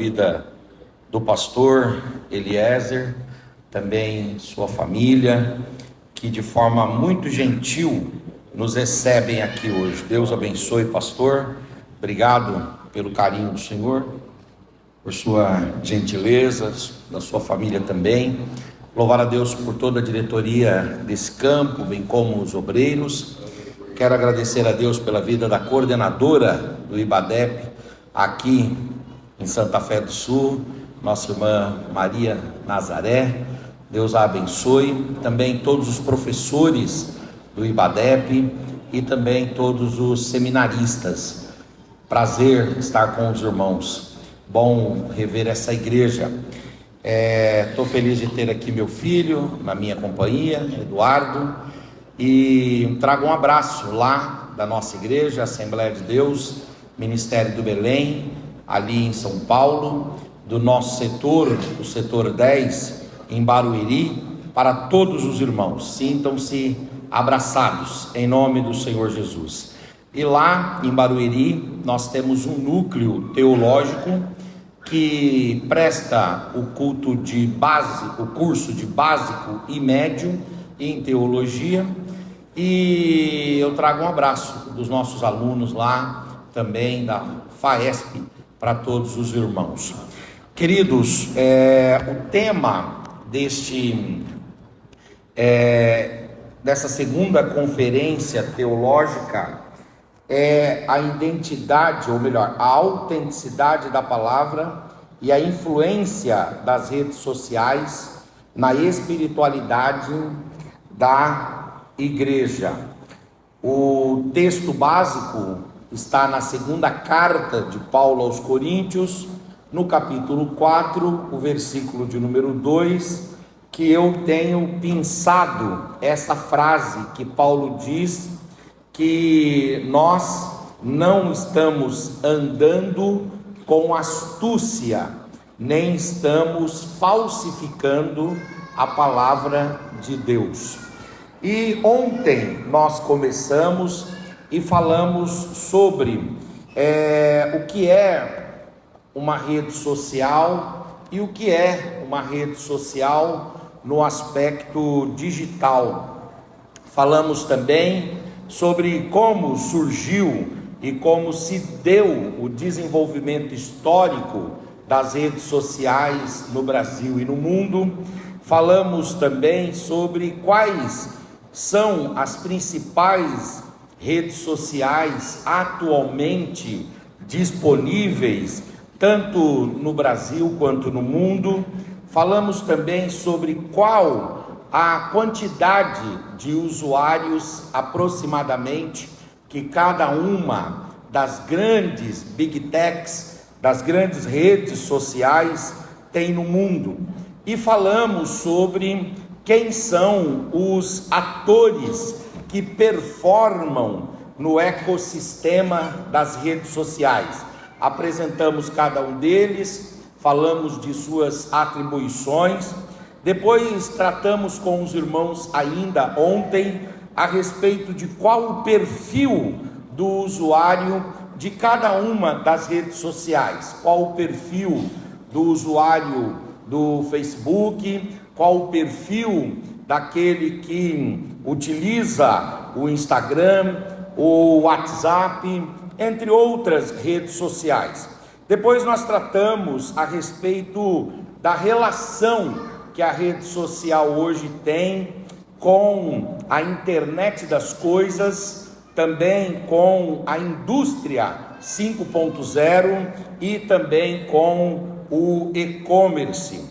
vida do pastor Eliezer, também sua família, que de forma muito gentil nos recebem aqui hoje. Deus abençoe, pastor. Obrigado pelo carinho do Senhor, por sua gentileza, da sua família também. Louvar a Deus por toda a diretoria desse campo, bem como os obreiros. Quero agradecer a Deus pela vida da coordenadora do IBADEP aqui em Santa Fé do Sul, nossa irmã Maria Nazaré. Deus a abençoe. Também todos os professores do IBADEP e também todos os seminaristas. Prazer estar com os irmãos. Bom rever essa igreja. Estou feliz de ter aqui meu filho na minha companhia, Eduardo, e trago um abraço lá da nossa igreja, Assembleia de Deus, Ministério do Belém, ali em São Paulo, do nosso setor, o setor 10, em Barueri, para todos os irmãos. Sintam-se abraçados em nome do Senhor Jesus. E lá em Barueri nós temos um núcleo teológico que presta o culto de base, o curso de básico e médio em teologia, e eu trago um abraço dos nossos alunos lá, também da FAESP, para todos os irmãos. Queridos, o tema dessa segunda conferência teológica é a identidade, ou melhor, a autenticidade da palavra e a influência das redes sociais na espiritualidade da igreja. O texto básico está na segunda carta de Paulo aos Coríntios, no capítulo 4, o versículo de número 2, que eu tenho pensado essa frase que Paulo diz, que nós não estamos andando com astúcia, nem estamos falsificando a palavra de Deus. E ontem nós começamos e falamos sobre o que é uma rede social e o que é uma rede social no aspecto digital. Falamos também sobre como surgiu e como se deu o desenvolvimento histórico das redes sociais no Brasil e no mundo. Falamos também sobre quais são as principais redes sociais atualmente disponíveis, tanto no Brasil quanto no mundo. Falamos também sobre qual a quantidade de usuários aproximadamente que cada uma das grandes big techs, das grandes redes sociais tem no mundo. E falamos sobre quem são os atores que performam no ecossistema das redes sociais. Apresentamos cada um deles, falamos de suas atribuições. Depois tratamos com os irmãos ainda ontem a respeito de qual o perfil do usuário de cada uma das redes sociais, qual o perfil do usuário do Facebook, qual o perfil daquele que utiliza o Instagram, o WhatsApp, entre outras redes sociais. Depois nós tratamos a respeito da relação que a rede social hoje tem com a internet das coisas, também com a indústria 5.0 e também com o e-commerce.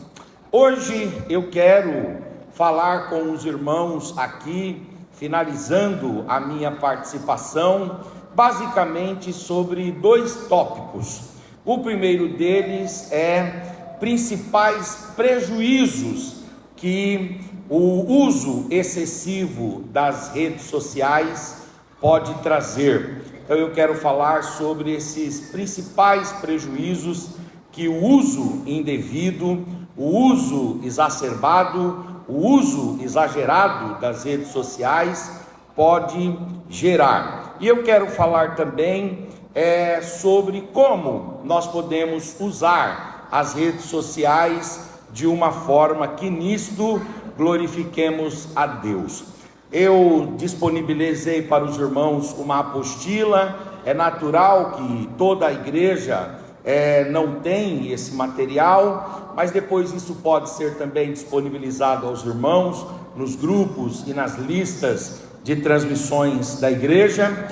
Hoje eu quero falar com os irmãos aqui, finalizando a minha participação, basicamente sobre dois tópicos. O primeiro deles é principais prejuízos que o uso excessivo das redes sociais pode trazer. Então eu quero falar sobre esses principais prejuízos que o uso indevido, o uso exacerbado, o uso exagerado das redes sociais pode gerar. E eu quero falar também sobre como nós podemos usar as redes sociais de uma forma que nisto glorifiquemos a Deus. Eu disponibilizei para os irmãos uma apostila. É natural que toda a igreja não tem esse material, mas depois isso pode ser também disponibilizado aos irmãos nos grupos e nas listas de transmissões da igreja.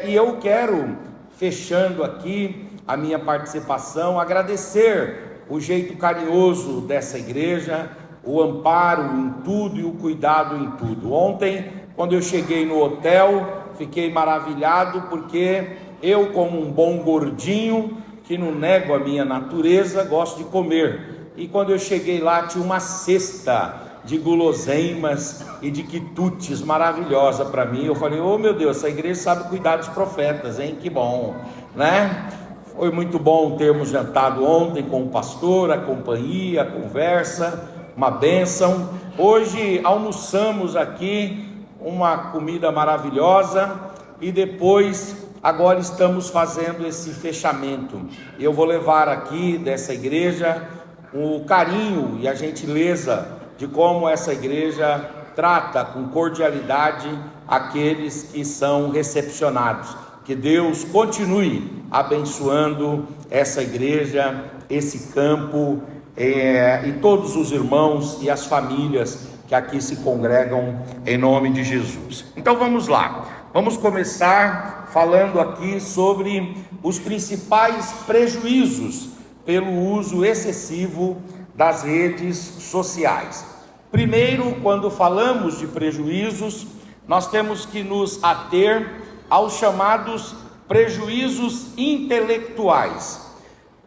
E eu quero, fechando aqui a minha participação, agradecer o jeito carinhoso dessa igreja, o amparo em tudo e o cuidado em tudo. Ontem, quando eu cheguei no hotel, fiquei maravilhado, porque eu, como um bom gordinho, que não nego a minha natureza, gosto de comer. E quando eu cheguei lá, tinha uma cesta de guloseimas e de quitutes maravilhosa para mim. Eu falei: oh meu Deus, essa igreja sabe cuidar dos profetas, hein? Que bom, né? Foi muito bom termos jantado ontem com o pastor, a companhia, a conversa, uma bênção. Hoje almoçamos aqui uma comida maravilhosa e depois, agora estamos fazendo esse fechamento. Eu vou levar aqui dessa igreja o carinho e a gentileza de como essa igreja trata com cordialidade aqueles que são recepcionados. Que Deus continue abençoando essa igreja, esse campo, e todos os irmãos e as famílias que aqui se congregam, em nome de Jesus. Então vamos lá, vamos começar falando aqui sobre os principais prejuízos pelo uso excessivo das redes sociais. Primeiro, quando falamos de prejuízos, nós temos que nos ater aos chamados prejuízos intelectuais.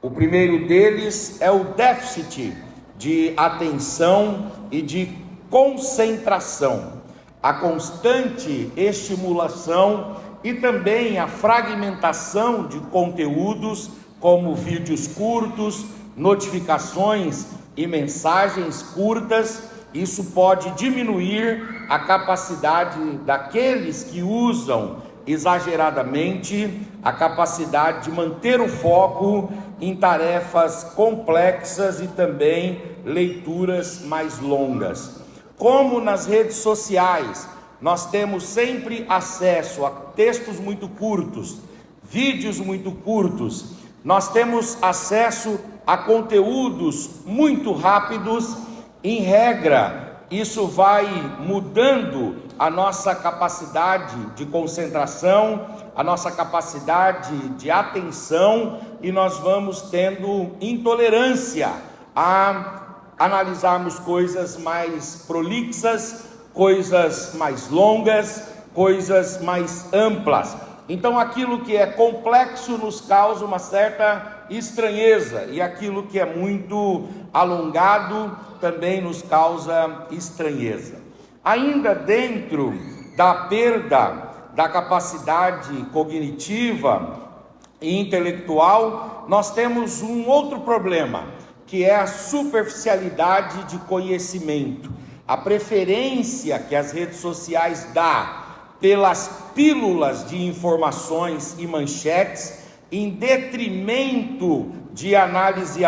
O primeiro deles é o déficit de atenção e de concentração, a constante estimulação e também a fragmentação de conteúdos como vídeos curtos, notificações e mensagens curtas. Isso pode diminuir a capacidade daqueles que usam exageradamente, a capacidade de manter o foco em tarefas complexas e também leituras mais longas. Como nas redes sociais nós temos sempre acesso a textos muito curtos, vídeos muito curtos, nós temos acesso a conteúdos muito rápidos. Em regra, isso vai mudando a nossa capacidade de concentração, a nossa capacidade de atenção, e nós vamos tendo intolerância a analisarmos coisas mais prolixas, coisas mais longas, coisas mais amplas. Então aquilo que é complexo nos causa uma certa estranheza, e aquilo que é muito alongado também nos causa estranheza. Ainda dentro da perda da capacidade cognitiva e intelectual, nós temos um outro problema, que é a superficialidade de conhecimento, a preferência que as redes sociais dão pelas pílulas de informações e manchetes, em detrimento de análises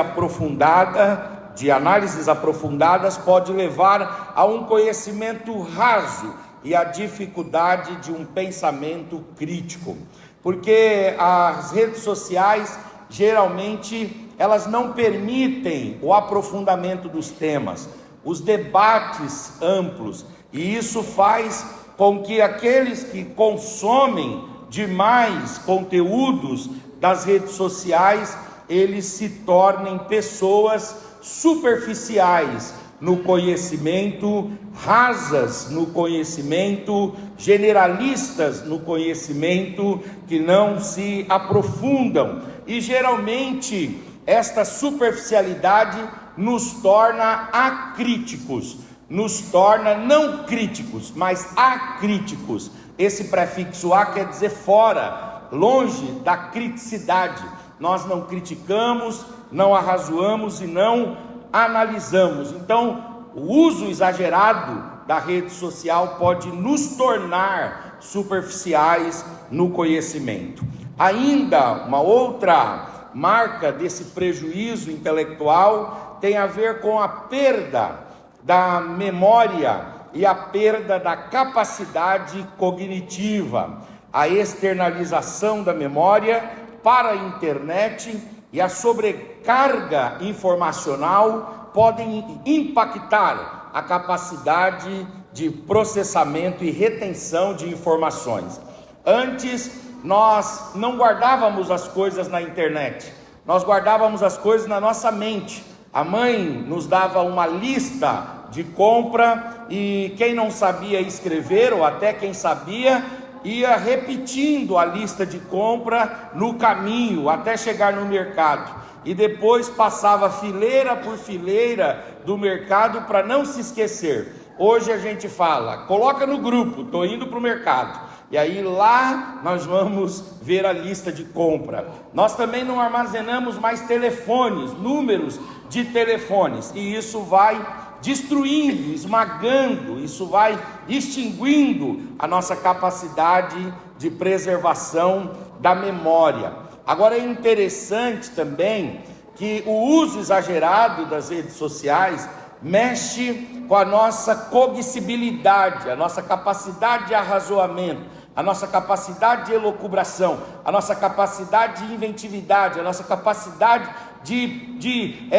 aprofundadas, pode levar a um conhecimento raso e a dificuldade de um pensamento crítico, porque as redes sociais geralmente elas não permitem o aprofundamento dos temas, os debates amplos, e isso faz com que aqueles que consomem demais conteúdos das redes sociais, eles se tornem pessoas superficiais no conhecimento, rasas no conhecimento, generalistas no conhecimento, que não se aprofundam. E geralmente esta superficialidade nos torna acríticos, nos torna não críticos, mas acríticos. Esse prefixo a quer dizer fora, longe da criticidade. Nós não criticamos, não arrazoamos e não analisamos. Então, o uso exagerado da rede social pode nos tornar superficiais no conhecimento. Ainda uma outra marca desse prejuízo intelectual tem a ver com a perda da memória e a perda da capacidade cognitiva, a externalização da memória para a internet e a sobrecarga informacional podem impactar a capacidade de processamento e retenção de informações. Antes, nós não guardávamos as coisas na internet, nós guardávamos as coisas na nossa mente. A mãe nos dava uma lista de compra e quem não sabia escrever, ou até quem sabia, ia repetindo a lista de compra no caminho até chegar no mercado, e depois passava fileira por fileira do mercado para não se esquecer. Hoje a gente fala, coloca no grupo, estou indo para o mercado, e aí lá nós vamos ver a lista de compra. Nós também não armazenamos mais telefones, números de telefones, e isso vai destruindo, esmagando, isso vai extinguindo a nossa capacidade de preservação da memória. Agora é interessante também que o uso exagerado das redes sociais mexe com a nossa cognoscibilidade, a nossa capacidade de arrazoamento, a nossa capacidade de elucubração, a nossa capacidade de inventividade, a nossa capacidade de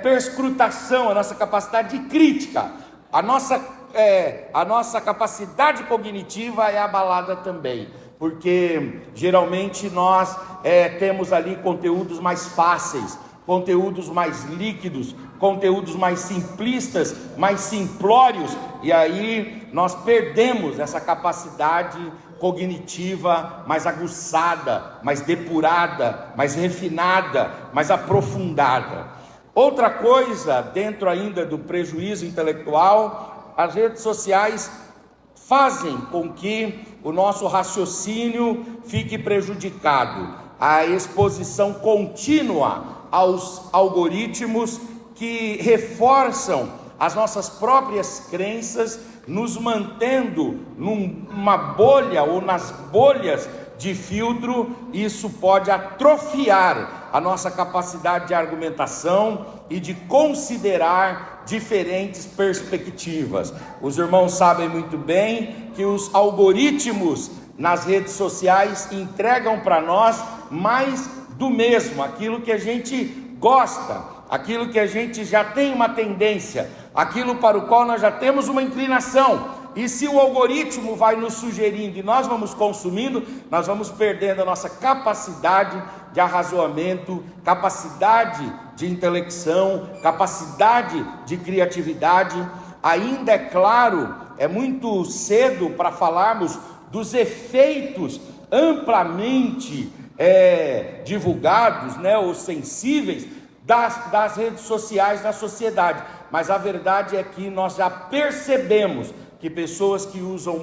perscrutação, a nossa capacidade de crítica, a nossa capacidade cognitiva é abalada também, porque geralmente nós temos ali conteúdos mais fáceis, conteúdos mais líquidos, conteúdos mais simplistas, mais simplórios, e aí nós perdemos essa capacidade cognitiva mais aguçada, mais depurada, mais refinada, mais aprofundada. Outra coisa, dentro ainda do prejuízo intelectual, as redes sociais fazem com que o nosso raciocínio fique prejudicado. A exposição contínua aos algoritmos que reforçam as nossas próprias crenças, nos mantendo numa bolha ou nas bolhas de filtro. Isso pode atrofiar a nossa capacidade de argumentação e de considerar diferentes perspectivas. Os irmãos sabem muito bem que os algoritmos nas redes sociais entregam para nós mais do mesmo, aquilo que a gente gosta, aquilo que a gente já tem uma tendência, aquilo para o qual nós já temos uma inclinação. E se o algoritmo vai nos sugerindo e nós vamos consumindo, nós vamos perdendo a nossa capacidade de arrazoamento, capacidade de intelecção, capacidade de criatividade. Ainda é claro, é muito cedo para falarmos dos efeitos amplamente divulgados, ou sensíveis das redes sociais na sociedade, mas a verdade é que nós já percebemos que pessoas que usam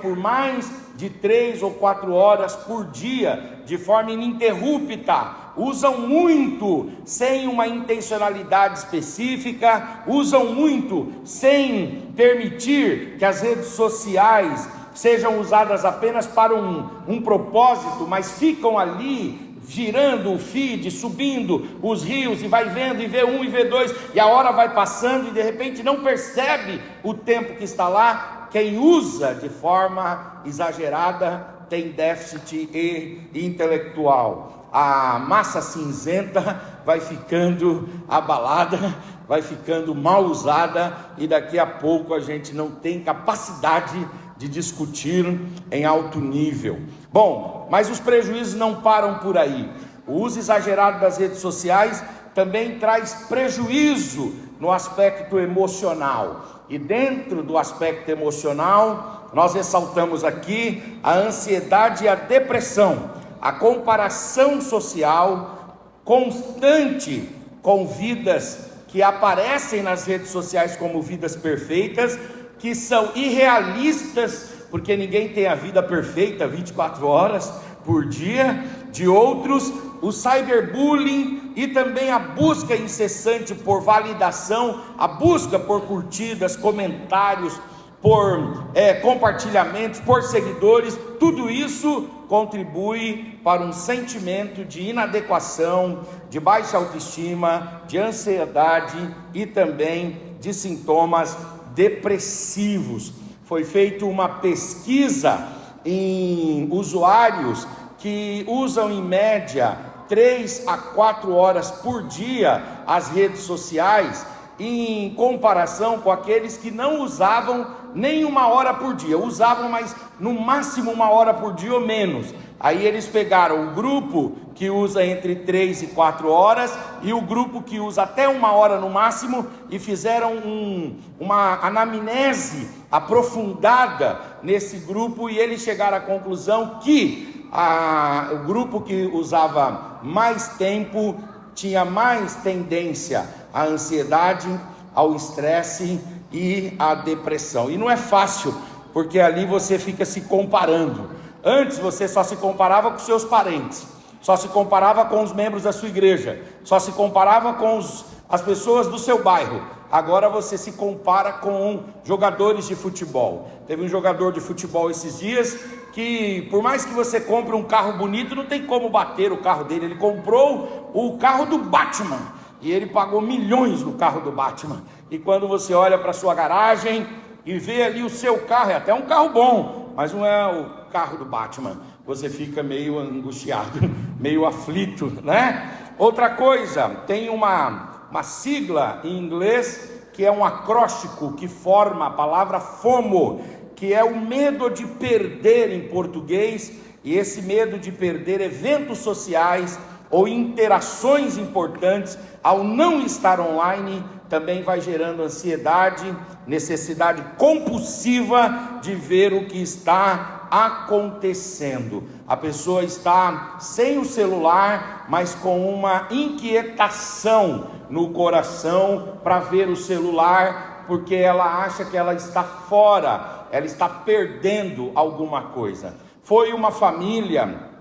por mais de 3 ou 4 horas por dia, de forma ininterrupta, usam muito sem uma intencionalidade específica, usam muito sem permitir que as redes sociais sejam usadas apenas para um propósito, mas ficam ali girando o feed, subindo os rios, e vai vendo, e vê um e vê dois, e a hora vai passando, e de repente não percebe o tempo que está lá. Quem usa de forma exagerada tem déficit intelectual. A massa cinzenta vai ficando abalada, vai ficando mal usada, e daqui a pouco a gente não tem capacidade de discutir em alto nível. Bom, mas os prejuízos não param por aí. O uso exagerado das redes sociais também traz prejuízo no aspecto emocional. E dentro do aspecto emocional, nós ressaltamos aqui a ansiedade e a depressão, a comparação social constante com vidas que aparecem nas redes sociais como vidas perfeitas, que são irrealistas, porque ninguém tem a vida perfeita 24 horas por dia, de outros, o cyberbullying e também a busca incessante por validação, a busca por curtidas, comentários, por compartilhamentos, por seguidores, tudo isso contribui para um sentimento de inadequação, de baixa autoestima, de ansiedade e também de sintomas depressivos. Foi feita uma pesquisa em usuários que usam em média 3 a 4 horas por dia as redes sociais, em comparação com aqueles que não usavam nem 1 hora por dia, usavam mas no máximo 1 hora por dia ou menos. Aí eles pegaram o grupo que usa entre 3 e 4 horas e o grupo que usa até 1 hora no máximo e fizeram uma anamnese aprofundada nesse grupo, e eles chegaram à conclusão que o grupo que usava mais tempo tinha mais tendência à ansiedade, ao estresse e à depressão. E não é fácil, porque ali você fica se comparando. Antes você só se comparava com seus parentes, só se comparava com os membros da sua igreja, só se comparava com as pessoas do seu bairro. Agora você se compara com jogadores de futebol. Teve um jogador de futebol esses dias que, por mais que você compre um carro bonito, não tem como bater o carro dele. Ele comprou o carro do Batman e ele pagou milhões no carro do Batman. E quando você olha para sua garagem e vê ali o seu carro, é até um carro bom, mas não é o carro do Batman, você fica meio angustiado, meio aflito, né? Outra coisa, tem uma sigla em inglês que é um acróstico que forma a palavra FOMO, que é o medo de perder em português, e esse medo de perder eventos sociais ou interações importantes ao não estar online também vai gerando ansiedade, necessidade compulsiva de ver o que está acontecendo. A pessoa está sem o celular, mas com uma inquietação no coração para ver o celular, porque ela acha que ela está fora, ela está perdendo alguma coisa. Foi uma família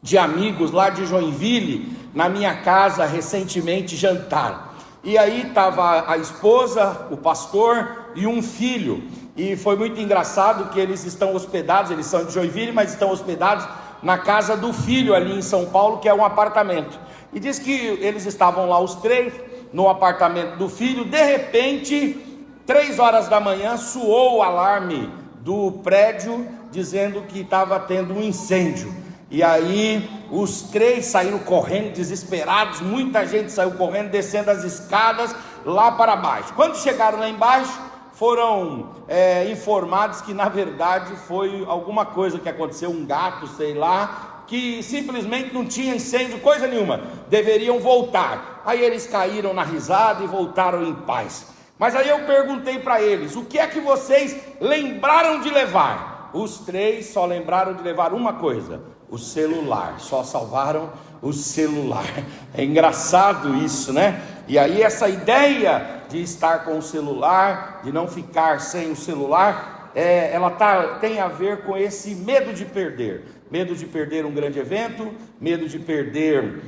de amigos lá de Joinville na minha casa recentemente jantar. E aí estava a esposa, o pastor e um filho. E foi muito engraçado que eles estão hospedados, eles são de Joinville, mas estão hospedados na casa do filho ali em São Paulo, que é um apartamento. E diz que eles estavam lá os três no apartamento do filho. De repente, 3 horas da manhã, soou o alarme do prédio dizendo que estava tendo um incêndio. E aí os 3 saíram correndo desesperados, muita gente saiu correndo, descendo as escadas lá para baixo. Quando chegaram lá embaixo, foram informados que na verdade foi alguma coisa que aconteceu, um gato, sei lá, que simplesmente não tinha incêndio, coisa nenhuma, deveriam voltar. Aí eles caíram na risada e voltaram em paz. Mas aí eu perguntei para eles, o que é que vocês lembraram de levar? Os 3 só lembraram de levar uma coisa: o celular, só salvaram o celular. É engraçado isso, né? E aí essa ideia de estar com o celular, de não ficar sem o celular, ela tem a ver com esse medo de perder um grande evento, medo de perder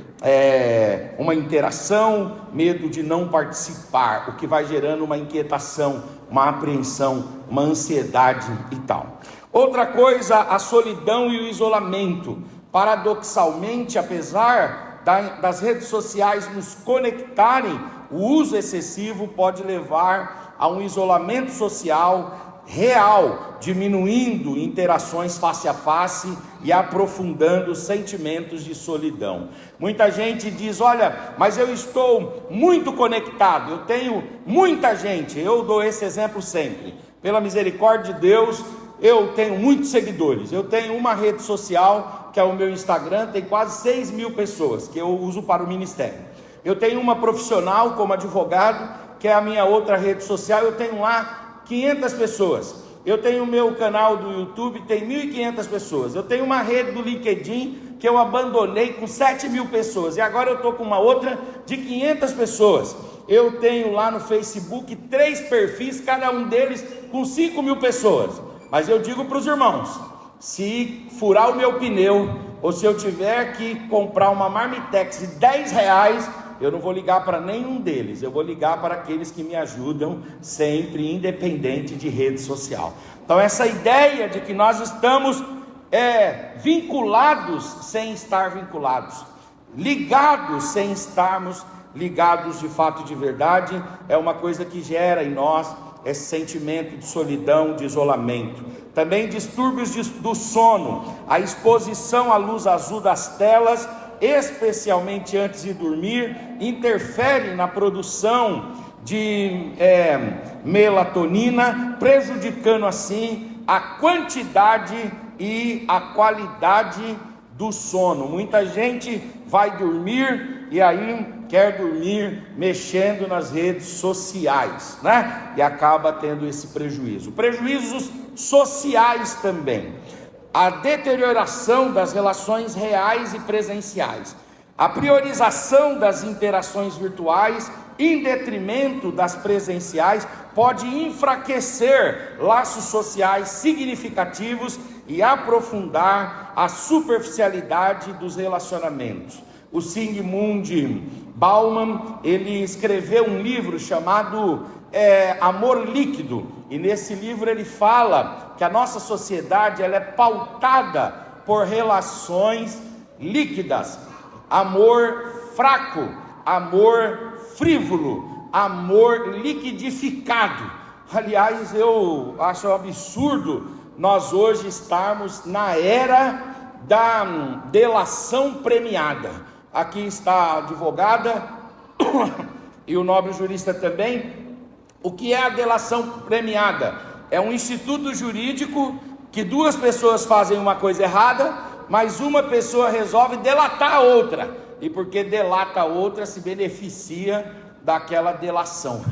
uma interação, medo de não participar, o que vai gerando uma inquietação, uma apreensão, uma ansiedade e tal. Outra coisa, a solidão e o isolamento. Paradoxalmente, apesar das redes sociais nos conectarem, o uso excessivo pode levar a um isolamento social real, diminuindo interações face a face e aprofundando sentimentos de solidão. Muita gente diz: olha, mas eu estou muito conectado, eu tenho muita gente. Eu dou esse exemplo sempre. Pela misericórdia de Deus, eu tenho muitos seguidores. Eu tenho uma rede social, que é o meu Instagram, tem quase 6 mil pessoas, que eu uso para o ministério. Eu tenho uma profissional como advogado, que é a minha outra rede social, eu tenho lá 500 pessoas. Eu tenho o meu canal do YouTube, tem 1.500 pessoas. Eu tenho uma rede do LinkedIn, que eu abandonei com 7 mil pessoas. E agora eu estou com uma outra de 500 pessoas. Eu tenho lá no Facebook 3 perfis, cada um deles com 5 mil pessoas. Mas eu digo para os irmãos, se furar o meu pneu, ou se eu tiver que comprar uma Marmitex de R$10, eu não vou ligar para nenhum deles, eu vou ligar para aqueles que me ajudam sempre, independente de rede social. Então essa ideia de que nós estamos vinculados sem estar vinculados, ligados sem estarmos ligados de fato e de verdade, é uma coisa que gera em nós esse sentimento de solidão, de isolamento. Também distúrbios do sono, a exposição à luz azul das telas, especialmente antes de dormir, interfere na produção de melatonina, prejudicando assim a quantidade e a qualidade do sono. Muita gente vai dormir e aí quer dormir mexendo nas redes sociais, né? E acaba tendo esse prejuízo. Prejuízos sociais também. A deterioração das relações reais e presenciais. A priorização das interações virtuais em detrimento das presenciais pode enfraquecer laços sociais significativos e aprofundar a superficialidade dos relacionamentos. O Zygmunt Bauman, ele escreveu um livro chamado Amor Líquido, e nesse livro ele fala que a nossa sociedade ela é pautada por relações líquidas, amor fraco, amor frívolo, amor liquidificado. Aliás, eu acho um absurdo nós hoje estarmos na era da delação premiada. Aqui está a advogada e o nobre jurista também. O que é a delação premiada? É um instituto jurídico que duas pessoas fazem uma coisa errada, mas uma pessoa resolve delatar a outra, e porque delata a outra se beneficia daquela delação.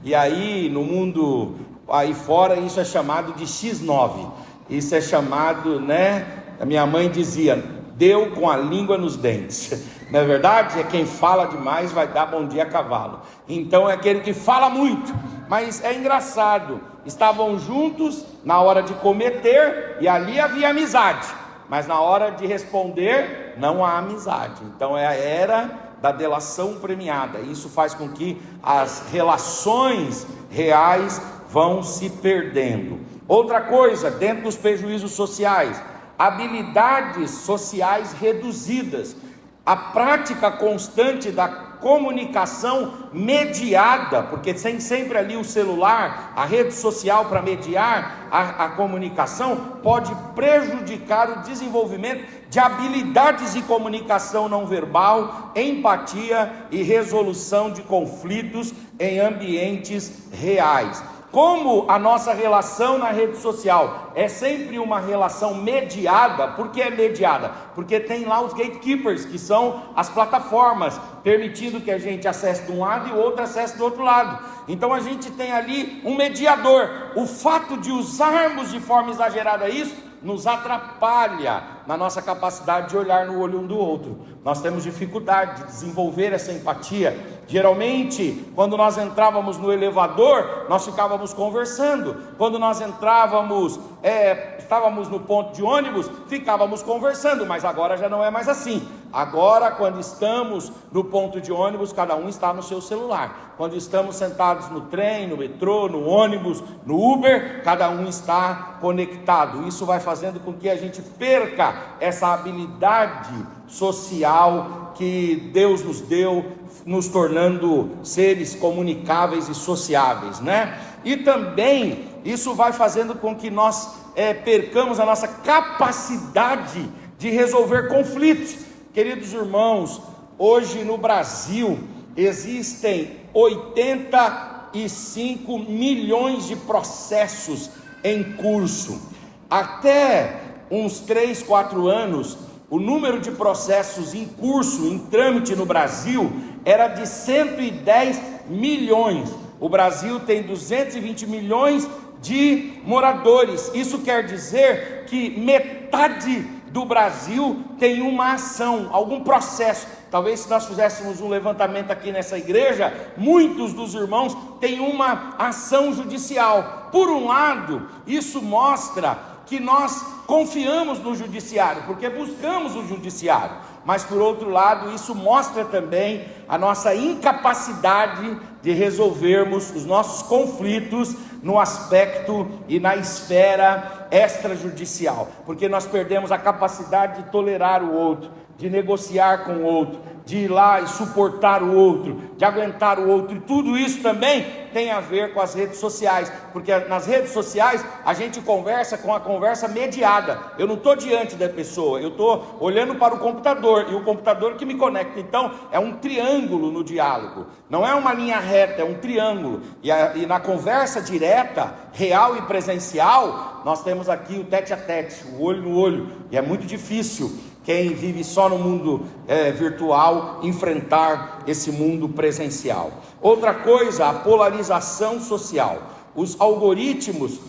E aí no mundo aí fora isso é chamado de X9, isso é chamado, né? A minha mãe dizia, deu com a língua nos dentes. Não é verdade? É quem fala demais vai dar bom dia a cavalo. Então é aquele que fala muito. Mas é engraçado, estavam juntos na hora de cometer e ali havia amizade, mas na hora de responder não há amizade. Então é a era da delação premiada. Isso faz com que as relações reais vão se perdendo. Outra coisa, dentro dos prejuízos sociais, habilidades sociais reduzidas, a prática constante da comunicação mediada, porque tem sempre ali o celular, a rede social para mediar a comunicação, pode prejudicar o desenvolvimento de habilidades de comunicação não verbal, empatia e resolução de conflitos em ambientes reais. Como a nossa relação na rede social é sempre uma relação mediada. Por que é mediada? Porque tem lá os gatekeepers, que são as plataformas, permitindo que a gente acesse de um lado e o outro acesse do outro lado. Então a gente tem ali um mediador. O fato de usarmos de forma exagerada isso nos atrapalha na nossa capacidade de olhar no olho um do outro. Nós temos dificuldade de desenvolver essa empatia. Geralmente, quando nós entrávamos no elevador, nós ficávamos conversando. Quando nós estávamos no ponto de ônibus, ficávamos conversando, mas agora já não é mais assim. Agora, quando estamos no ponto de ônibus, cada um está no seu celular. Quando estamos sentados no trem, no metrô, no ônibus, no Uber, cada um está conectado. Isso vai fazendo com que a gente perca essa habilidade social que Deus nos deu, nos tornando seres comunicáveis e sociáveis, né? E também isso vai fazendo com que nós percamos a nossa capacidade de resolver conflitos. Queridos irmãos, hoje no Brasil existem 85 milhões de processos em curso. Até uns 3, 4 anos, o número de processos em curso, em trâmite no Brasil, era de 110 milhões. O Brasil tem 220 milhões de moradores. Isso quer dizer que metade do Brasil tem uma ação, algum processo. Talvez se nós fizéssemos um levantamento aqui nessa igreja, muitos dos irmãos têm uma ação judicial. Por um lado, isso mostra que nós confiamos no judiciário, porque buscamos o judiciário. mas por outro lado, isso mostra também a nossa incapacidade de resolvermos os nossos conflitos no aspecto e na esfera extrajudicial, porque nós perdemos a capacidade de tolerar o outro, de negociar com o outro, de ir lá e suportar o outro, de aguentar o outro, e tudo isso também tem a ver com as redes sociais, porque nas redes sociais a gente conversa com a conversa mediada. Eu não estou diante da pessoa, eu estou olhando para o computador, e o computador que me conecta. Então é um triângulo no diálogo, não é uma linha reta, é um triângulo, e na conversa direta, real e presencial, nós temos aqui o tete a tete, o olho no olho, e é muito difícil quem vive só no mundo virtual enfrentar esse mundo presencial. Outra coisa, a polarização social. Os algoritmos,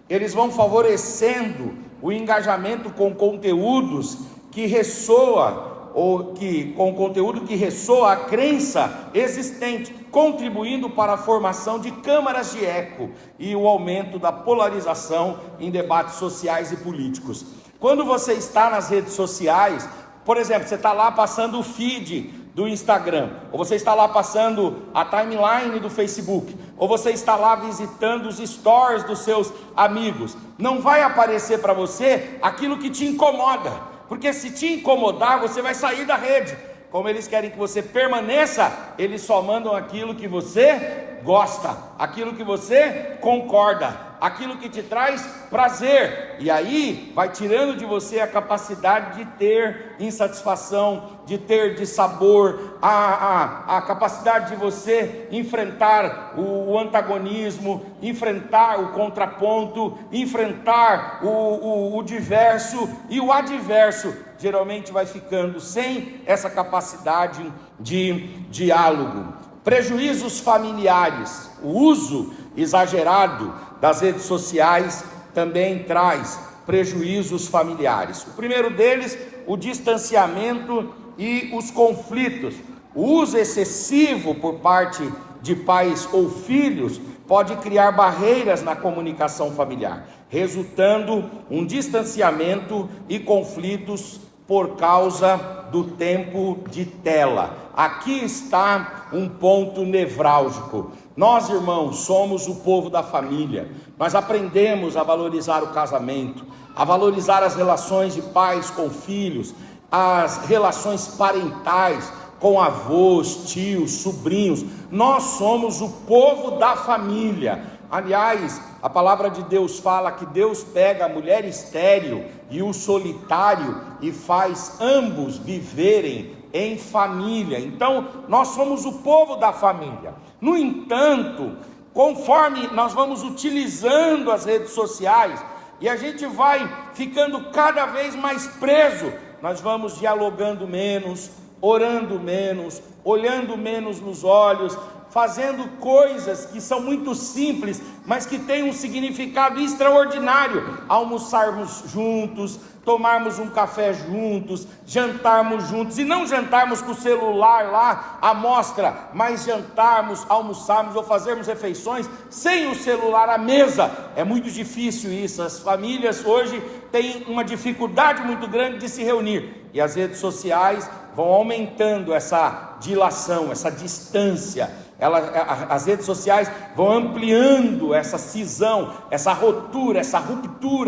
eles vão favorecendo o engajamento com conteúdos que ressoa, com conteúdo que ressoa a crença existente, contribuindo para a formação de câmaras de eco e o aumento da polarização em debates sociais e políticos. Quando você está nas redes sociais, por exemplo, você está lá passando o feed do Instagram, ou você está lá passando a timeline do Facebook, ou você está lá visitando os stories dos seus amigos, não vai aparecer para você aquilo que te incomoda, porque se te incomodar, você vai sair da rede. Como eles querem que você permaneça, eles só mandam aquilo que você gosta, aquilo que você concorda, aquilo que te traz prazer, e aí vai tirando de você a capacidade de ter insatisfação, de ter dissabor, a capacidade de você enfrentar o antagonismo, enfrentar o contraponto, enfrentar o diverso, e o adverso geralmente vai ficando sem essa capacidade de diálogo. Prejuízos familiares. O uso exagerado das redes sociais também traz prejuízos familiares. O primeiro deles, o distanciamento e os conflitos. O uso excessivo por parte de pais ou filhos pode criar barreiras na comunicação familiar, resultando um distanciamento e conflitos por causa do tempo de tela. Aqui está um ponto nevrálgico. Nós, irmãos, somos o povo da família. Nós aprendemos a valorizar o casamento, a valorizar as relações de pais com filhos, as relações parentais com avós, tios, sobrinhos. Nós somos o povo da família. Aliás, a palavra de Deus fala que Deus pega a mulher estéril e o solitário e faz ambos viverem em família. Então, nós somos o povo da família. No entanto, conforme nós vamos utilizando as redes sociais e a gente vai ficando cada vez mais preso, nós vamos dialogando menos, orando menos, olhando menos nos olhos, fazendo coisas que são muito simples, mas que têm um significado extraordinário. Almoçarmos juntos, tomarmos um café juntos, jantarmos juntos, e não jantarmos com o celular lá à mostra, mas jantarmos, almoçarmos ou fazermos refeições sem o celular à mesa. É muito difícil isso. As famílias hoje têm uma dificuldade muito grande de se reunir, e as redes sociais vão aumentando essa dilação, essa distância. As redes sociais vão ampliando essa cisão, essa ruptura,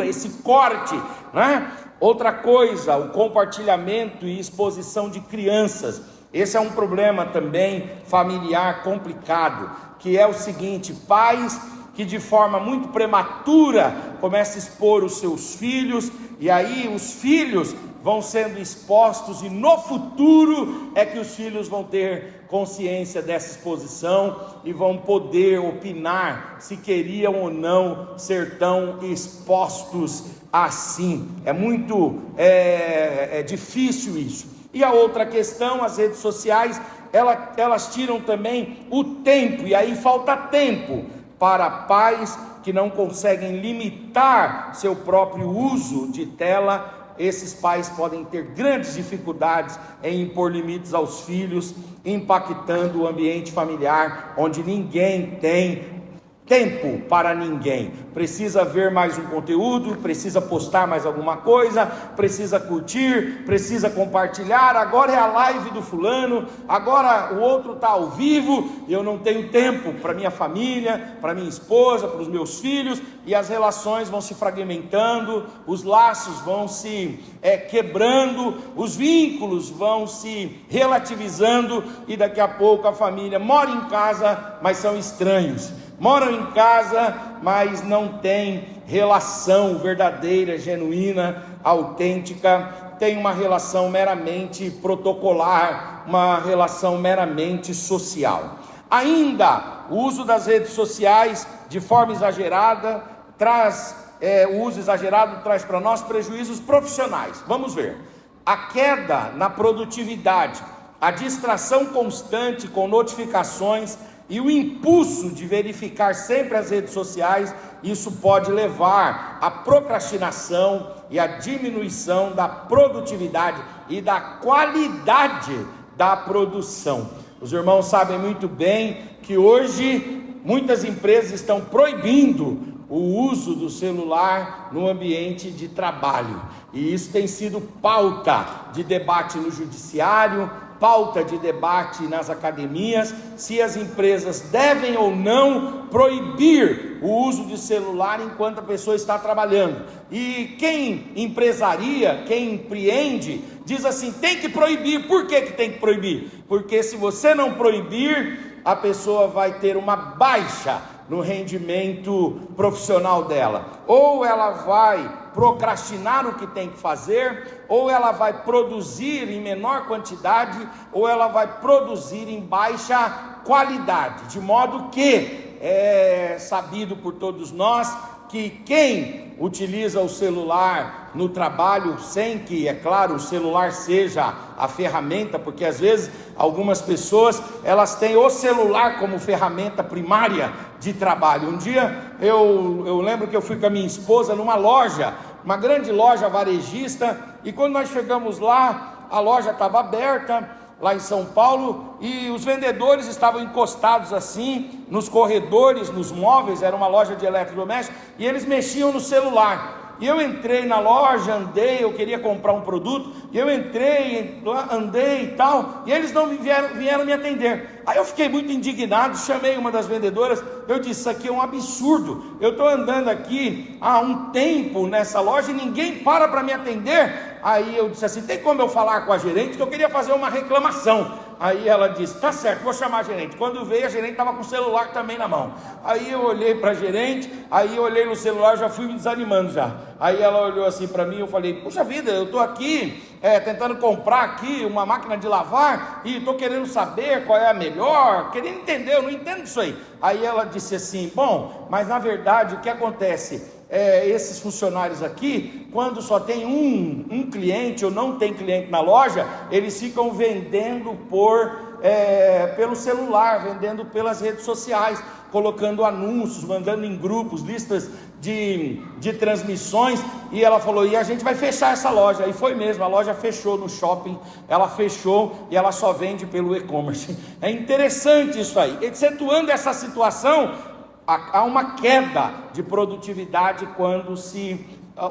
esse corte, né? Outra coisa, o compartilhamento e exposição de crianças. Esse é um problema também familiar complicado, que é o seguinte: pais que de forma muito prematura começam a expor os seus filhos, e aí os filhos vão sendo expostos, e no futuro é que os filhos vão ter consciência dessa exposição e vão poder opinar se queriam ou não ser tão expostos assim. É muito difícil isso. E a outra questão, as redes sociais, elas tiram também o tempo, e aí falta tempo para pais que não conseguem limitar seu próprio uso de tela. Esses pais podem ter grandes dificuldades em impor limites aos filhos, impactando o ambiente familiar, onde ninguém tem tempo para ninguém. Precisa ver mais um conteúdo, precisa postar mais alguma coisa, precisa curtir, precisa compartilhar. Agora é a live do fulano, agora o outro está ao vivo. Eu não tenho tempo para minha família, para minha esposa, para os meus filhos, e as relações vão se fragmentando, os laços vão se quebrando, os vínculos vão se relativizando, e daqui a pouco a família mora em casa, mas são estranhos. Moram em casa, mas não tem relação verdadeira, genuína, autêntica, tem uma relação meramente protocolar, uma relação meramente social. Ainda, o uso das redes sociais de forma exagerada o uso exagerado traz para nós prejuízos profissionais. Vamos ver. A queda na produtividade, a distração constante com notificações e o impulso de verificar sempre as redes sociais, isso pode levar à procrastinação e à diminuição da produtividade e da qualidade da produção. Os irmãos sabem muito bem que hoje muitas empresas estão proibindo o uso do celular no ambiente de trabalho, e isso tem sido pauta de debate no judiciário, pauta de debate nas academias, se as empresas devem ou não proibir o uso de celular enquanto a pessoa está trabalhando. E quem empresaria, quem empreende, diz assim, tem que proibir. Por que tem que proibir? Porque se você não proibir, a pessoa vai ter uma baixa no rendimento profissional dela, ou ela vai procrastinar o que tem que fazer, ou ela vai produzir em menor quantidade, ou ela vai produzir em baixa qualidade, de modo que é sabido por todos nós que quem utiliza o celular no trabalho, sem que, é claro, o celular seja a ferramenta, porque às vezes algumas pessoas, elas têm o celular como ferramenta primária de trabalho. Um dia, eu lembro que eu fui com a minha esposa numa loja, uma grande loja varejista, e quando nós chegamos lá, a loja estava aberta, lá em São Paulo, e os vendedores estavam encostados assim, nos corredores, nos móveis, era uma loja de eletrodomésticos, e eles mexiam no celular. E eu entrei na loja, andei, eu queria comprar um produto, e eu entrei, andei e tal, e eles não vieram me atender. Aí eu fiquei muito indignado, chamei uma das vendedoras, eu disse, isso aqui é um absurdo, eu estou andando aqui há um tempo nessa loja e ninguém para me atender. Aí eu disse assim, tem como eu falar com a gerente, que eu queria fazer uma reclamação. Aí ela disse, tá certo, vou chamar a gerente. Quando veio, a gerente estava com o celular também na mão. Aí eu olhei para a gerente, aí eu olhei no celular, já fui me desanimando já. Aí ela olhou assim para mim, eu falei, puxa vida, eu estou aqui tentando comprar aqui uma máquina de lavar, e estou querendo saber qual é a melhor, querendo entender, eu não entendo isso aí. Aí ela disse assim, bom, mas na verdade o que acontece? Esses funcionários aqui, quando só tem um cliente ou não tem cliente na loja, eles ficam vendendo pelo celular, vendendo pelas redes sociais, colocando anúncios, mandando em grupos, listas de transmissões. E ela falou, e a gente vai fechar essa loja. E foi mesmo, a loja fechou no shopping, ela fechou e ela só vende pelo e-commerce. É interessante isso aí. Excetuando essa situação, há uma queda de produtividade quando se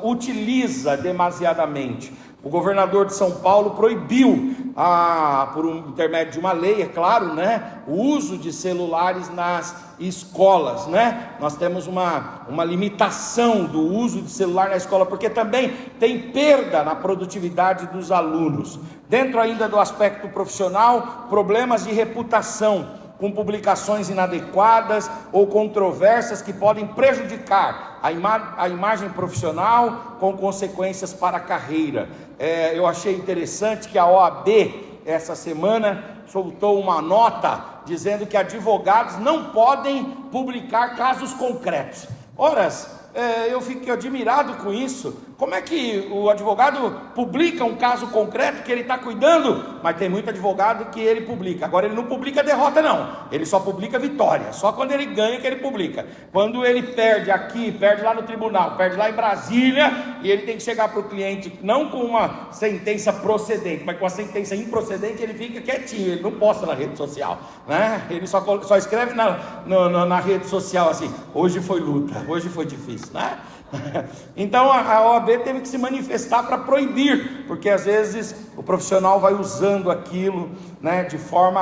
utiliza demasiadamente. O governador de São Paulo proibiu, por intermédio de uma lei, é claro, o uso de celulares nas escolas, Nós temos uma limitação do uso de celular na escola, porque também tem perda na produtividade dos alunos. Dentro ainda do aspecto profissional, problemas de reputação, com publicações inadequadas ou controversas que podem prejudicar a imagem profissional, com consequências para a carreira. Eu achei interessante que a OAB, essa semana, soltou uma nota dizendo que advogados não podem publicar casos concretos. Ora, eu fico admirado com isso. Como é que o advogado publica um caso concreto que ele está cuidando, mas tem muito advogado que ele publica. Agora ele não publica derrota não, ele só publica vitória, só quando ele ganha que ele publica. Quando ele perde aqui, perde lá no tribunal, perde lá em Brasília, e ele tem que chegar para o cliente, não com uma sentença procedente, mas com uma sentença improcedente, ele fica quietinho, ele não posta na rede social, né? Ele só escreve na rede social assim: hoje foi luta, hoje foi difícil, né? Então a OAB teve que se manifestar para proibir, porque às vezes o profissional vai usando aquilo, né, de forma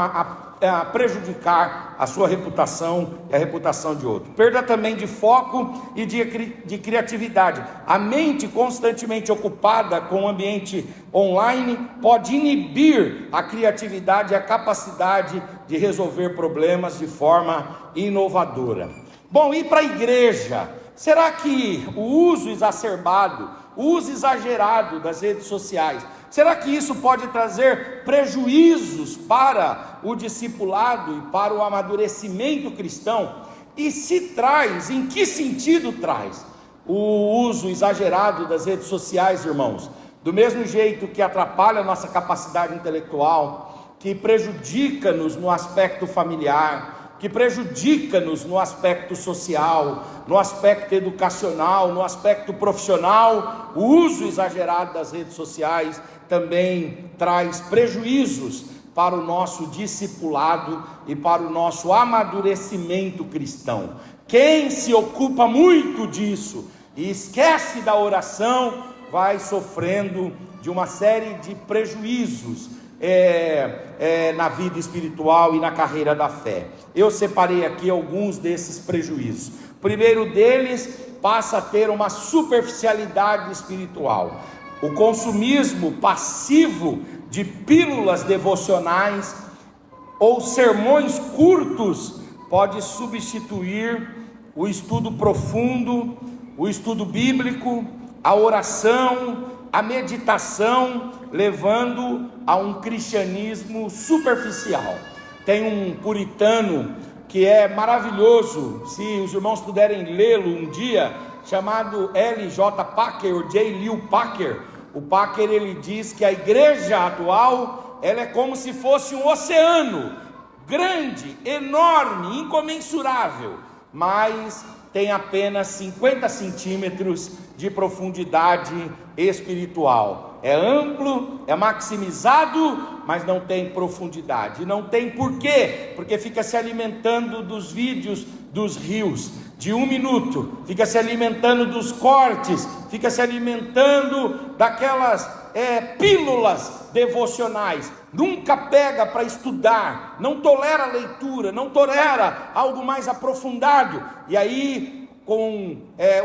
a prejudicar a sua reputação e a reputação de outro. Perda também de foco e de criatividade. A mente constantemente ocupada com o ambiente online pode inibir a criatividade e a capacidade de resolver problemas de forma inovadora. Bom, e para a igreja? Será que o uso exacerbado, o uso exagerado das redes sociais, será que isso pode trazer prejuízos para o discipulado e para o amadurecimento cristão? E se traz, em que sentido traz o uso exagerado das redes sociais, irmãos? Do mesmo jeito que atrapalha a nossa capacidade intelectual, que prejudica-nos no aspecto familiar, que prejudica-nos no aspecto social, no aspecto educacional, no aspecto profissional, o uso exagerado das redes sociais também traz prejuízos para o nosso discipulado e para o nosso amadurecimento cristão. Quem se ocupa muito disso e esquece da oração, vai sofrendo de uma série de prejuízos na vida espiritual e na carreira da fé. Eu separei aqui alguns desses prejuízos. O primeiro deles passa a ter uma superficialidade espiritual. O consumismo passivo de pílulas devocionais ou sermões curtos pode substituir o estudo profundo, o estudo bíblico, a oração, a meditação, levando a um cristianismo superficial. Tem um puritano que é maravilhoso, se os irmãos puderem lê-lo um dia, chamado L.J. Packer, ou J. Liu Packer. O Packer, ele diz que a igreja atual, ela é como se fosse um oceano, grande, enorme, incomensurável, mas tem apenas 50 centímetros de profundidade espiritual. É amplo, é maximizado, mas não tem profundidade. Não tem por quê? Porque fica se alimentando dos vídeos dos rios de 1 minuto, fica se alimentando dos cortes, fica se alimentando daquelas pílulas devocionais. Nunca pega para estudar, não tolera a leitura, não tolera algo mais aprofundado. E aí, com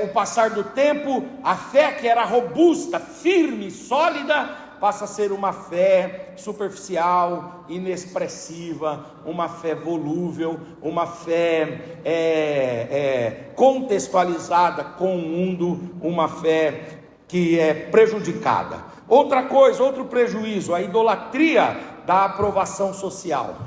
o passar do tempo, a fé que era robusta, firme, sólida, passa a ser uma fé superficial, inexpressiva, uma fé volúvel, uma fé contextualizada com o mundo, uma fé que é prejudicada. Outra coisa, outro prejuízo, a idolatria da aprovação social.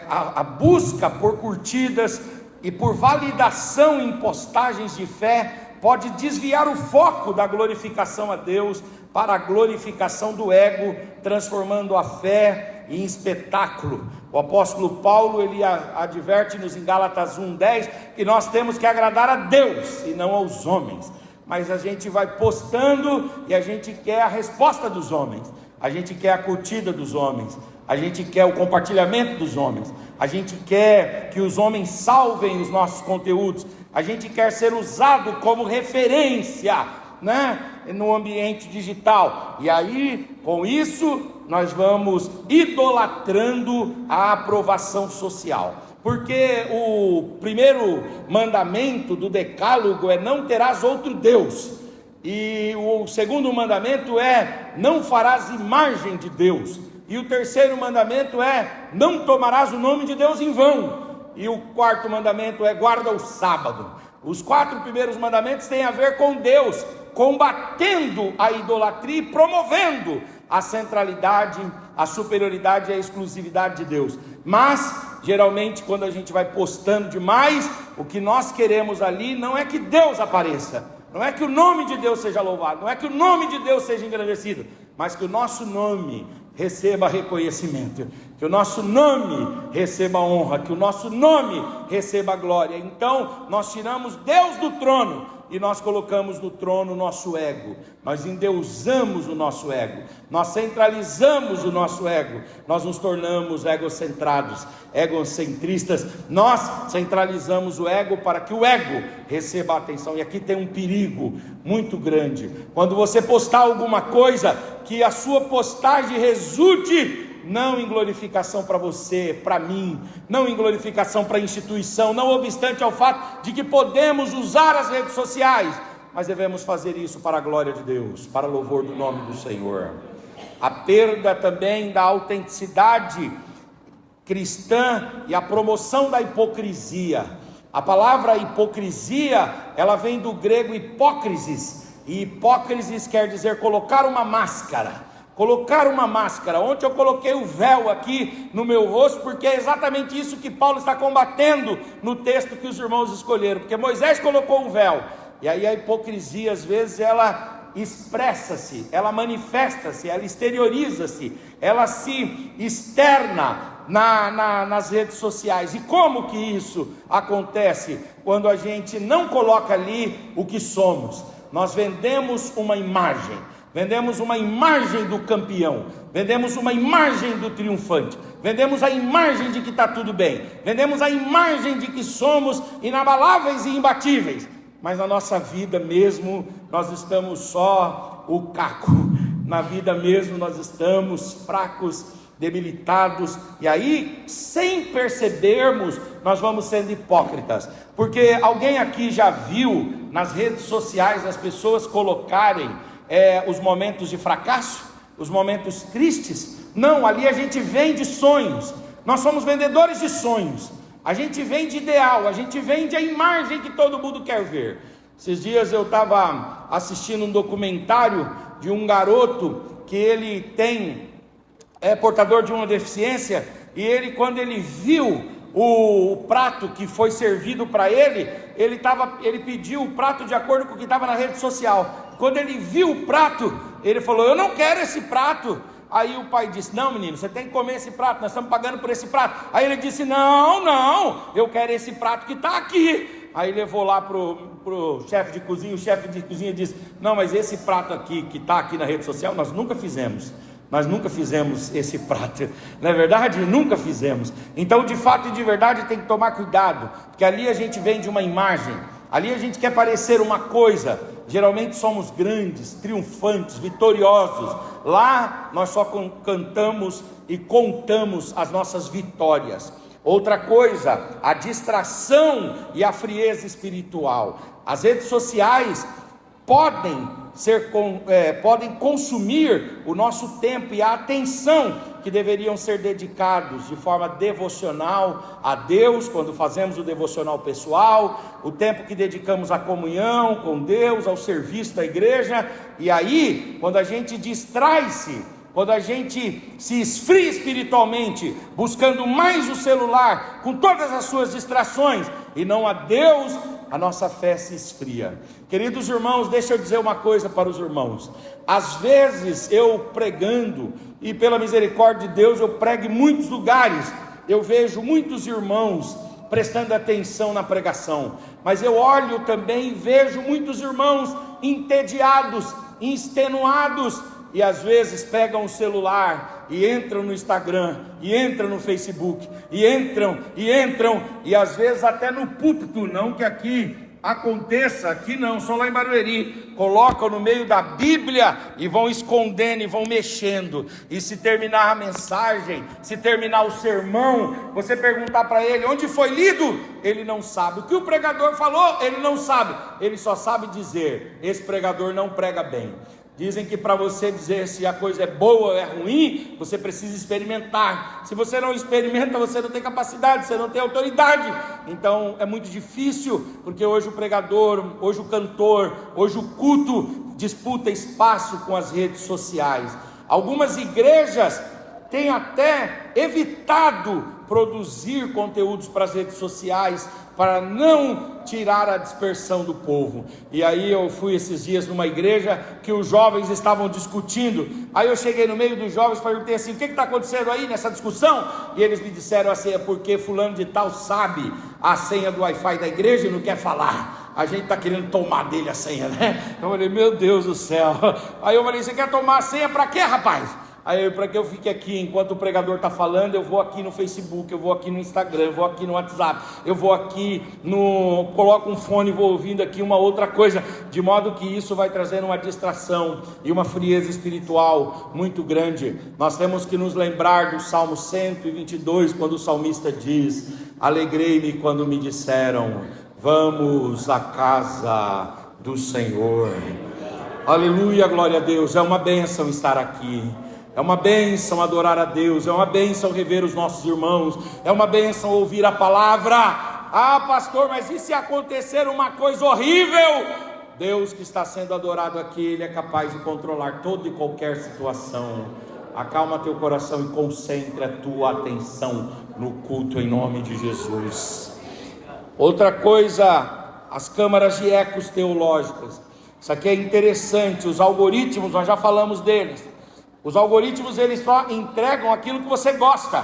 A busca por curtidas e por validação em postagens de fé pode desviar o foco da glorificação a Deus para a glorificação do ego, transformando a fé em espetáculo. O apóstolo Paulo, ele adverte-nos em Gálatas 1:10 que nós temos que agradar a Deus e não aos homens. Mas a gente vai postando e a gente quer a resposta dos homens, a gente quer a curtida dos homens, a gente quer o compartilhamento dos homens, a gente quer que os homens salvem os nossos conteúdos, a gente quer ser usado como referência, né, no ambiente digital. E aí, com isso, nós vamos idolatrando a aprovação social. Porque o primeiro mandamento do decálogo é: não terás outro Deus. E o segundo mandamento é: não farás imagem de Deus. E o terceiro mandamento é: não tomarás o nome de Deus em vão. E o quarto mandamento é: guarda o sábado. Os 4 primeiros mandamentos têm a ver com Deus, combatendo a idolatria e promovendo a centralidade, a superioridade e a exclusividade de Deus. Mas geralmente quando a gente vai postando demais, o que nós queremos ali não é que Deus apareça, não é que o nome de Deus seja louvado, não é que o nome de Deus seja engrandecido, mas que o nosso nome receba reconhecimento, que o nosso nome receba honra, que o nosso nome receba glória. Então nós tiramos Deus do trono e nós colocamos no trono o nosso ego, nós endeusamos o nosso ego, nós centralizamos o nosso ego, nós nos tornamos egocentrados, egocentristas, nós centralizamos o ego para que o ego receba a atenção. E aqui tem um perigo muito grande, quando você postar alguma coisa, que a sua postagem resulte não em glorificação para você, para mim, não em glorificação para a instituição, não obstante ao fato de que podemos usar as redes sociais, mas devemos fazer isso para a glória de Deus, para louvor do nome do Senhor. A perda também da autenticidade cristã e a promoção da hipocrisia. A palavra hipocrisia, ela vem do grego hipócrisis, e hipócrisis quer dizer colocar uma máscara. Colocar uma máscara. Ontem eu coloquei o véu aqui no meu rosto, porque é exatamente isso que Paulo está combatendo no texto que os irmãos escolheram, porque Moisés colocou um véu, e aí a hipocrisia às vezes ela expressa-se, ela manifesta-se, ela exterioriza-se, ela se externa nas redes sociais. E como que isso acontece? Quando a gente não coloca ali o que somos. Nós vendemos uma imagem, vendemos uma imagem do campeão, vendemos uma imagem do triunfante, vendemos a imagem de que está tudo bem, vendemos a imagem de que somos inabaláveis e imbatíveis, mas na nossa vida mesmo nós estamos só o caco, na vida mesmo nós estamos fracos, debilitados, e aí sem percebermos nós vamos sendo hipócritas, porque alguém aqui já viu nas redes sociais as pessoas colocarem os momentos de fracasso, os momentos tristes? Não, ali a gente vende sonhos, nós somos vendedores de sonhos, a gente vende ideal, a gente vende a imagem que todo mundo quer ver. Esses dias eu estava assistindo um documentário de um garoto que ele é portador de uma deficiência, e ele, quando ele viu o prato que foi servido para ele, ele pediu o prato de acordo com o que estava na rede social. Quando ele viu o prato, ele falou: eu não quero esse prato. Aí o pai disse: não, menino, você tem que comer esse prato, nós estamos pagando por esse prato. Aí ele disse: não, eu quero esse prato que está aqui. Aí levou lá pro chefe de cozinha, o chefe de cozinha disse: não, mas esse prato aqui, que está aqui na rede social, nós nunca fizemos esse prato, não é verdade? Nunca fizemos. Então, de fato e de verdade, tem que tomar cuidado, porque ali a gente vende uma imagem, ali a gente quer parecer uma coisa. Geralmente somos grandes, triunfantes, vitoriosos. Lá nós só cantamos e contamos as nossas vitórias. Outra coisa, a distração e a frieza espiritual. As redes sociais podem consumir o nosso tempo e a atenção que deveriam ser dedicados de forma devocional a Deus, quando fazemos o devocional pessoal, o tempo que dedicamos à comunhão com Deus, ao serviço da igreja. E aí, quando a gente distrai-se, quando a gente se esfria espiritualmente, buscando mais o celular, com todas as suas distrações, e não a Deus, a nossa fé se esfria. Queridos irmãos, deixa eu dizer uma coisa para os irmãos. Às vezes eu pregando, e pela misericórdia de Deus eu prego em muitos lugares, eu vejo muitos irmãos prestando atenção na pregação, mas eu olho também e vejo muitos irmãos entediados, extenuados, e às vezes pegam o celular e entram no Instagram, e entram no Facebook, e entram, e às vezes até no púlpito, não que aqui aconteça, aqui não, só lá em Barueri, colocam no meio da Bíblia e vão escondendo e vão mexendo, e se terminar a mensagem, se terminar o sermão, você perguntar para ele onde foi lido, ele não sabe, o que o pregador falou, ele não sabe, ele só sabe dizer: esse pregador não prega bem. Dizem que para você dizer se a coisa é boa ou é ruim, você precisa experimentar. Se você não experimenta, você não tem capacidade, você não tem autoridade. Então é muito difícil, porque hoje o pregador, hoje o cantor, hoje o culto disputa espaço com as redes sociais. Algumas igrejas têm até evitado produzir conteúdos para as redes sociais, para não tirar a dispersão do povo. E aí eu fui esses dias numa igreja que os jovens estavam discutindo. Aí eu cheguei no meio dos jovens e perguntei assim: o que está acontecendo aí nessa discussão? E eles me disseram assim: é porque fulano de tal sabe a senha do Wi-Fi da igreja e não quer falar. A gente está querendo tomar dele a senha, né? Eu falei: meu Deus do céu. Aí eu falei: você quer tomar a senha para quê, rapaz? Aí, para que eu fique aqui enquanto o pregador está falando, eu vou aqui no Facebook, eu vou aqui no Instagram, eu vou aqui no WhatsApp, eu vou aqui coloco um fone e vou ouvindo aqui uma outra coisa, de modo que isso vai trazendo uma distração e uma frieza espiritual muito grande. Nós temos que nos lembrar do Salmo 122, quando o salmista diz: alegrei-me quando me disseram, vamos à casa do Senhor. Aleluia, glória a Deus. É uma bênção estar aqui. É uma bênção adorar a Deus, é uma bênção rever os nossos irmãos, é uma bênção ouvir a palavra. Ah, pastor, mas e se acontecer uma coisa horrível? Deus que está sendo adorado aqui, Ele é capaz de controlar toda e qualquer situação. Acalma teu coração e concentre a tua atenção no culto em nome de Jesus. Outra coisa, as câmaras de ecos teológicas. Isso aqui é interessante, os algoritmos, nós já falamos deles. Os algoritmos, eles só entregam aquilo que você gosta.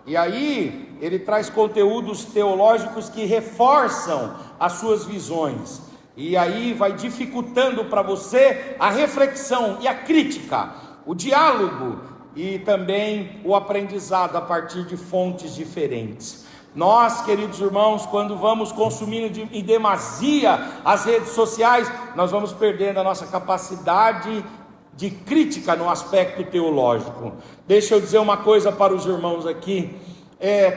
E aí, ele traz conteúdos teológicos que reforçam as suas visões. E aí vai dificultando para você a reflexão e a crítica, o diálogo e também o aprendizado a partir de fontes diferentes. Nós, queridos irmãos, quando vamos consumindo em demasia as redes sociais, nós vamos perdendo a nossa capacidade de crítica no aspecto teológico. Deixa eu dizer uma coisa para os irmãos aqui.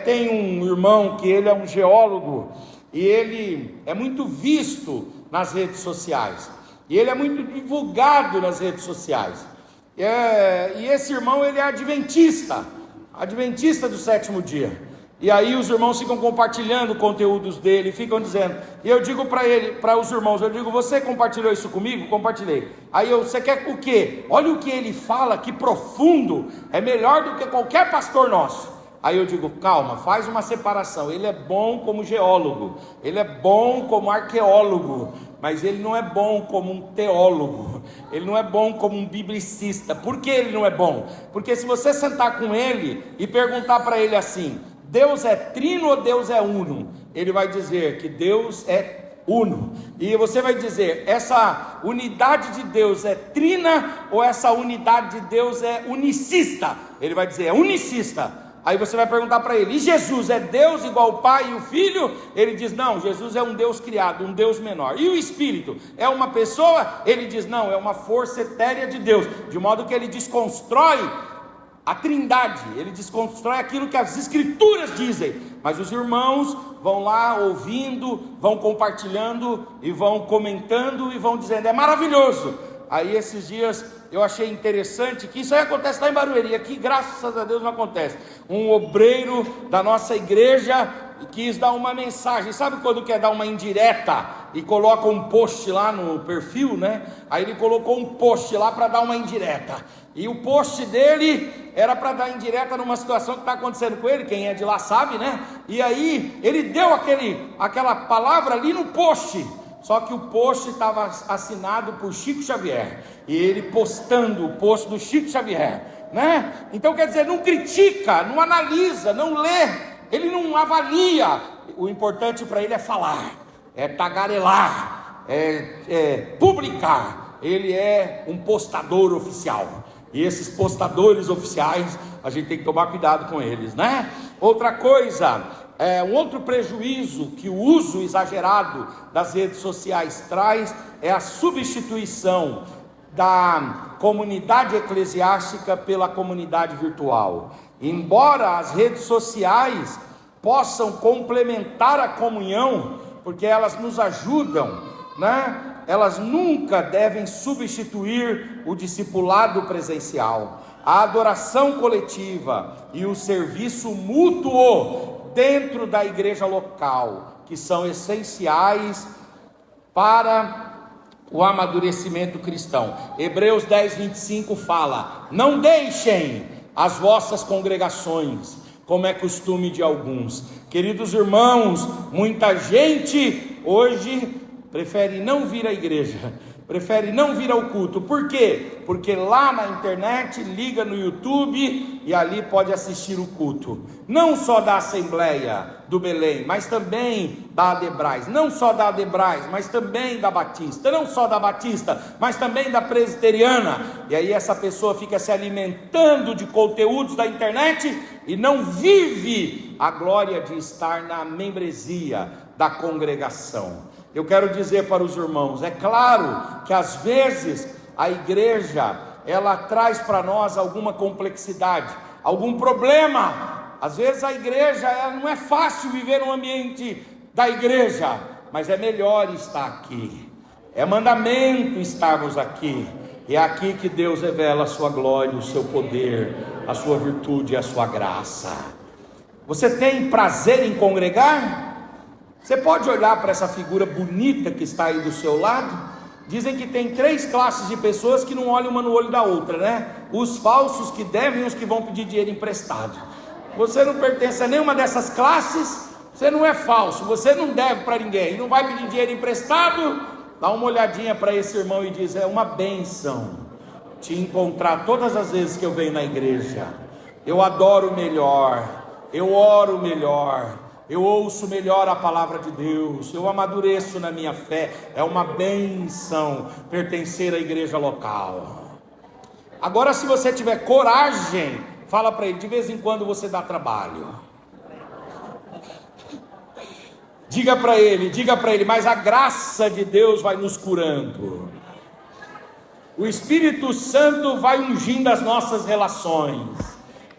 Tem um irmão que ele é um geólogo e ele é muito visto nas redes sociais, e ele é muito divulgado nas redes sociais. E esse irmão, ele é adventista do sétimo dia. E aí os irmãos ficam compartilhando conteúdos dele, ficam dizendo, e eu digo para os irmãos, eu digo: você compartilhou isso comigo? Compartilhei. Aí você quer o quê? Olha o que ele fala, que profundo, é melhor do que qualquer pastor nosso. Aí eu digo: calma, faz uma separação. Ele é bom como geólogo, ele é bom como arqueólogo, mas ele não é bom como um teólogo, ele não é bom como um biblicista. Por que ele não é bom? Porque se você sentar com ele e perguntar para ele assim: Deus é trino ou Deus é uno? Ele vai dizer que Deus é uno. E você vai dizer: essa unidade de Deus é trina ou essa unidade de Deus é unicista? Ele vai dizer: é unicista. Aí você vai perguntar para ele: e Jesus é Deus igual o Pai e o Filho? Ele diz: não, Jesus é um Deus criado, um Deus menor. E o Espírito é uma pessoa? Ele diz: não, é uma força etérea de Deus. De modo que ele desconstrói a trindade, ele desconstrói aquilo que as escrituras dizem. Mas os irmãos vão lá ouvindo, vão compartilhando e vão comentando e vão dizendo: é maravilhoso. Aí esses dias eu achei interessante que isso aí acontece lá em Barueri, aqui graças a Deus não acontece. Um obreiro da nossa igreja quis dar uma mensagem. Sabe quando quer dar uma indireta e coloca um post lá no perfil, né? Aí ele colocou um post lá para dar uma indireta. E o post dele era para dar indireta numa situação que está acontecendo com ele. Quem é de lá sabe, né? E aí ele deu aquela palavra ali no post. Só que o post estava assinado por Chico Xavier, e ele postando o post do Chico Xavier, né? Então quer dizer, não critica, não analisa, não lê, ele não avalia. O importante para ele é falar, é tagarelar, é publicar. Ele é um postador oficial, e esses postadores oficiais, a gente tem que tomar cuidado com eles, né? Outra coisa, um outro prejuízo que o uso exagerado das redes sociais traz é a substituição da comunidade eclesiástica pela comunidade virtual. Embora as redes sociais possam complementar a comunhão, porque elas nos ajudam, né? Elas nunca devem substituir o discipulado presencial, a adoração coletiva e o serviço mútuo dentro da igreja local, que são essenciais para o amadurecimento cristão. Hebreus 10:25 fala: não deixem as vossas congregações, como é costume de alguns. Queridos irmãos, muita gente hoje prefere não vir à igreja, prefere não vir ao culto. Por quê? Porque lá na internet, liga no YouTube e ali pode assistir o culto. Não só da Assembleia do Belém, mas também da Adebrais. Não só da Adebrais, mas também da Batista. Não só da Batista, mas também da Presbiteriana. E aí essa pessoa fica se alimentando de conteúdos da internet e não vive a glória de estar na membresia da congregação. Eu quero dizer para os irmãos, é claro que às vezes a igreja, ela traz para nós alguma complexidade, algum problema. Às vezes a igreja, não é fácil viver no ambiente da igreja, mas é melhor estar aqui. É mandamento estarmos aqui. E é aqui que Deus revela a sua glória, o seu poder, a sua virtude e a sua graça. Você tem prazer em congregar? Você pode olhar para essa figura bonita que está aí do seu lado. Dizem que tem 3 classes de pessoas que não olham uma no olho da outra, né? Os falsos que devem e os que vão pedir dinheiro emprestado. Você não pertence a nenhuma dessas classes. Você não é falso, você não deve para ninguém, não vai pedir dinheiro emprestado. Dá uma olhadinha para esse irmão e diz: é uma bênção te encontrar todas as vezes que eu venho na igreja. Eu adoro melhor, eu oro melhor, eu ouço melhor a palavra de Deus, eu amadureço na minha fé. É uma bênção pertencer à igreja local. Agora, se você tiver coragem, fala para ele: de vez em quando você dá trabalho. Diga para ele, mas a graça de Deus vai nos curando. O Espírito Santo vai ungindo as nossas relações.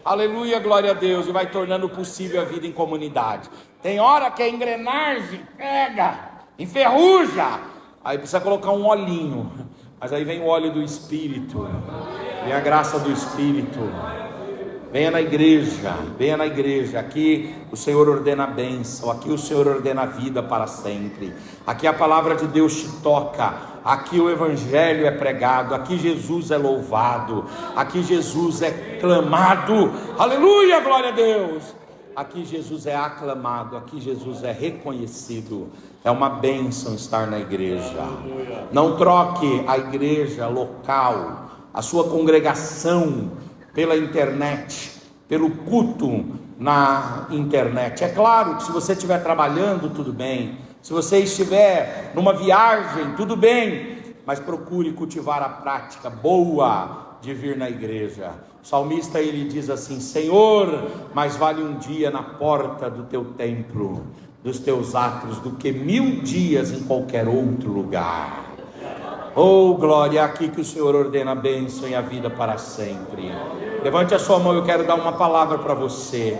Aleluia, glória a Deus, e vai tornando possível a vida em comunidade. Tem hora que a engrenagem pega, enferruja, aí precisa colocar um olhinho, mas aí vem o óleo do Espírito, vem a graça do Espírito. Venha na igreja, aqui o Senhor ordena a bênção, aqui o Senhor ordena a vida para sempre, aqui a palavra de Deus te toca, aqui o Evangelho é pregado, aqui Jesus é louvado, aqui Jesus é clamado, aleluia, glória a Deus, aqui Jesus é aclamado, aqui Jesus é reconhecido. É uma bênção estar na igreja. Não troque a igreja local, a sua congregação, pela internet, pelo culto na internet. É claro que se você estiver trabalhando, tudo bem. Se você estiver numa viagem, tudo bem. Mas procure cultivar a prática boa de vir na igreja. O salmista, ele diz assim: Senhor, mais vale um dia na porta do teu templo, dos teus átrios, do que 1000 dias em qualquer outro lugar. Oh, glória, aqui que o Senhor ordena a bênção e a vida para sempre. Levante a sua mão, eu quero dar uma palavra para você.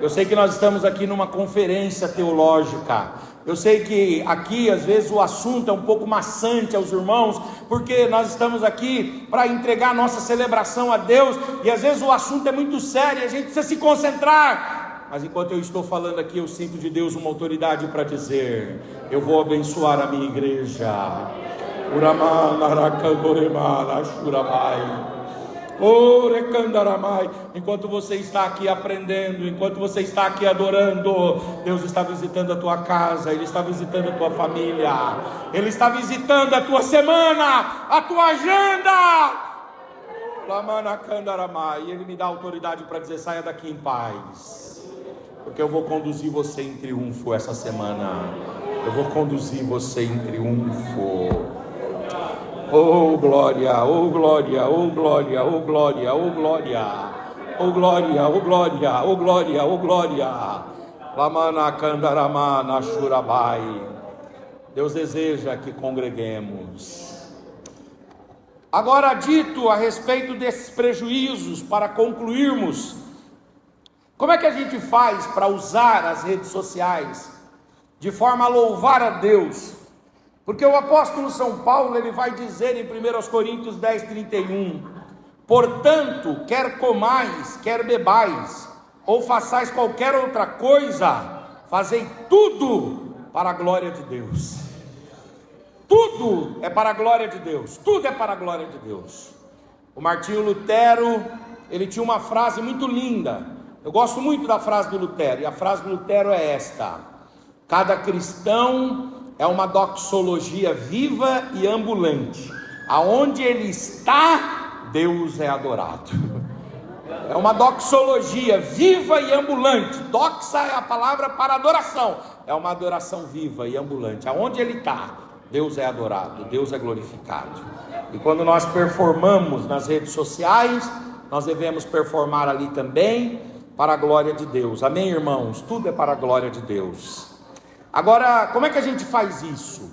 Eu sei que nós estamos aqui numa conferência teológica. Eu sei que aqui às vezes o assunto é um pouco maçante aos irmãos, porque nós estamos aqui para entregar nossa celebração a Deus, e às vezes o assunto é muito sério e a gente precisa se concentrar. Mas enquanto eu estou falando aqui, eu sinto de Deus uma autoridade para dizer: eu vou abençoar a minha igreja. Enquanto você está aqui aprendendo, enquanto você está aqui adorando, Deus está visitando a tua casa, Ele está visitando a tua família, Ele está visitando a tua semana, a tua agenda. E Ele me dá autoridade para dizer: saia daqui em paz, porque eu vou conduzir você em triunfo essa semana. Eu vou conduzir você em triunfo. Oh glória, oh glória, oh glória, oh glória, oh glória, oh glória, oh glória, oh glória, oh glória. Lamana kandaramana shurabai. Deus deseja que congreguemos. Agora, dito a respeito desses prejuízos, para concluirmos, como é que a gente faz para usar as redes sociais de forma a louvar a Deus? Porque o apóstolo São Paulo, ele vai dizer em 1 Coríntios 10:31: portanto, quer comais, quer bebais, ou façais qualquer outra coisa, fazei tudo para a glória de Deus. Tudo é para a glória de Deus, tudo é para a glória de Deus. O Martinho Lutero, ele tinha uma frase muito linda: Eu gosto muito da frase do Lutero, e a frase do Lutero é esta: cada cristão é uma doxologia viva e ambulante. Aonde ele está, Deus é adorado. É uma doxologia viva e ambulante. Doxa é a palavra para adoração. É uma adoração viva e ambulante. Aonde ele está, Deus é adorado, Deus é glorificado. E quando nós performamos nas redes sociais, nós devemos performar ali também para a glória de Deus. Amém, irmãos? Tudo é para a glória de Deus. Agora, como é que a gente faz isso?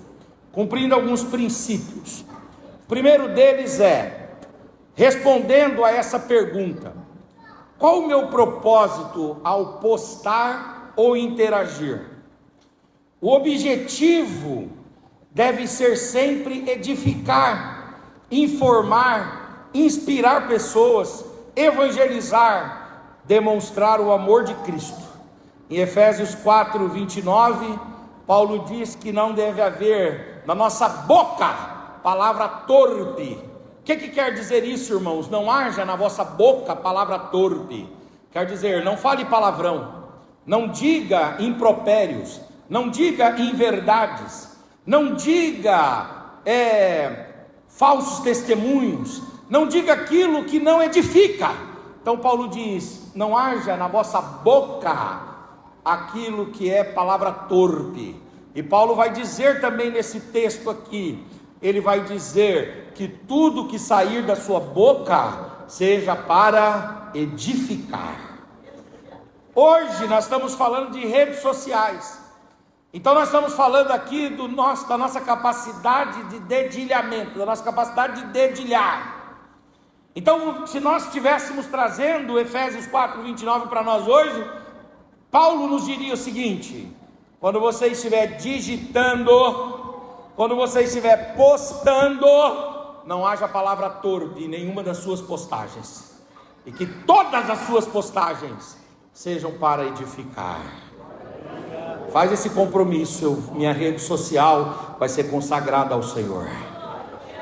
Cumprindo alguns princípios. O primeiro deles é respondendo a essa pergunta: qual o meu propósito ao postar ou interagir? O objetivo deve ser sempre edificar, informar, inspirar pessoas, evangelizar, demonstrar o amor de Cristo. Em Efésios 4, 29, Paulo diz que não deve haver na nossa boca palavra torpe. O que quer dizer isso, irmãos? Não haja na vossa boca palavra torpe. Quer dizer, não fale palavrão, não diga impropérios, não diga inverdades, não diga falsos testemunhos, não diga aquilo que não edifica. Então Paulo diz: não haja na vossa boca aquilo que é palavra torpe. E Paulo vai dizer também nesse texto aqui, ele vai dizer que tudo que sair da sua boca seja para edificar. Hoje nós estamos falando de redes sociais, então nós estamos falando aqui da nossa capacidade de dedilhamento, da nossa capacidade de dedilhar. Então, se nós estivéssemos trazendo Efésios 4, 29 para nós hoje, Paulo nos diria o seguinte: quando você estiver digitando, quando você estiver postando, não haja palavra torpe em nenhuma das suas postagens, e que todas as suas postagens sejam para edificar. Faz esse compromisso. Minha rede social vai ser consagrada ao Senhor.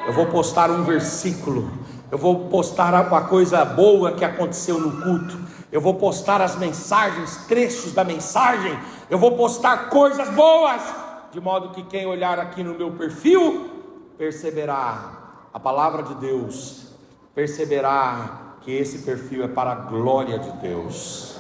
Eu vou postar um versículo, eu vou postar uma coisa boa que aconteceu no culto, eu vou postar as mensagens, trechos da mensagem, eu vou postar coisas boas, de modo que quem olhar aqui no meu perfil perceberá a palavra de Deus, perceberá que esse perfil é para a glória de Deus.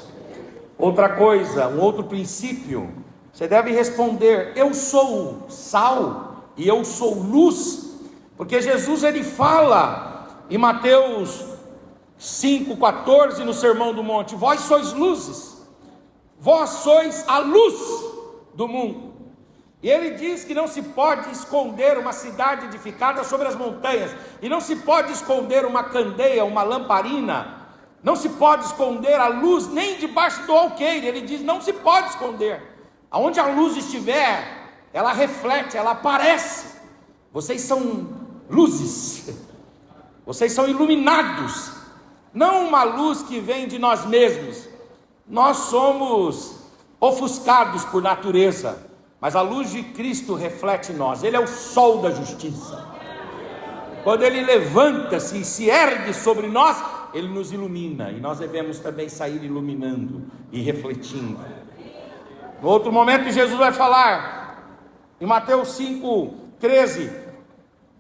Outra coisa, um outro princípio, você deve responder: eu sou sal e eu sou luz, porque Jesus ele fala em Mateus 5,14 no Sermão do Monte: vós sois luzes, vós sois a luz do mundo. E ele diz que não se pode esconder uma cidade edificada sobre as montanhas, e não se pode esconder uma candeia, uma lamparina, não se pode esconder a luz nem debaixo do alqueire. Ele diz: não se pode esconder. Aonde a luz estiver, ela reflete, ela aparece. Vocês são luzes, vocês são iluminados, não uma luz que vem de nós mesmos. Nós somos ofuscados por natureza, mas a luz de Cristo reflete em nós. Ele é o sol da justiça. Quando ele levanta-se e se ergue sobre nós, ele nos ilumina, e nós devemos também sair iluminando e refletindo. No outro momento Jesus vai falar em Mateus 5,13: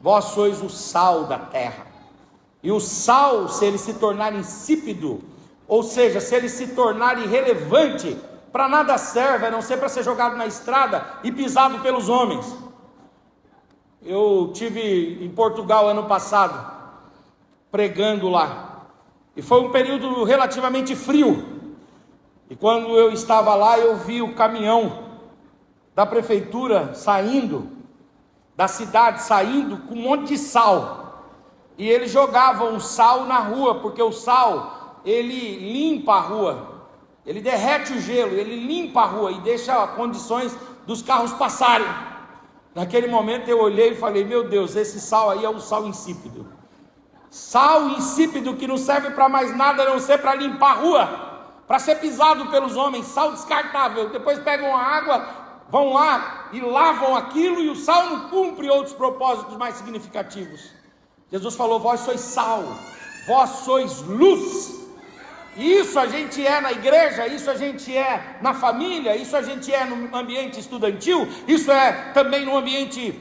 vós sois o sal da terra. E o sal, se ele se tornar insípido, ou seja, se ele se tornar irrelevante, para nada serve, a não ser para ser jogado na estrada e pisado pelos homens. Eu tive em Portugal ano passado, pregando lá, e foi um período relativamente frio. E quando eu estava lá, eu vi o caminhão da prefeitura saindo, da cidade saindo, com um monte de sal. E eles jogavam o sal na rua, porque o sal, ele limpa a rua, ele derrete o gelo, ele limpa a rua e deixa condições dos carros passarem. Naquele momento eu olhei e falei: meu Deus, esse sal aí é um sal insípido. Sal insípido que não serve para mais nada, a não ser para limpar a rua, para ser pisado pelos homens. Sal descartável. Depois pegam a água, vão lá e lavam aquilo, e o sal não cumpre outros propósitos mais significativos. Jesus falou: vós sois sal, vós sois luz. E isso a gente é na igreja, isso a gente é na família, isso a gente é no ambiente estudantil, isso é também no ambiente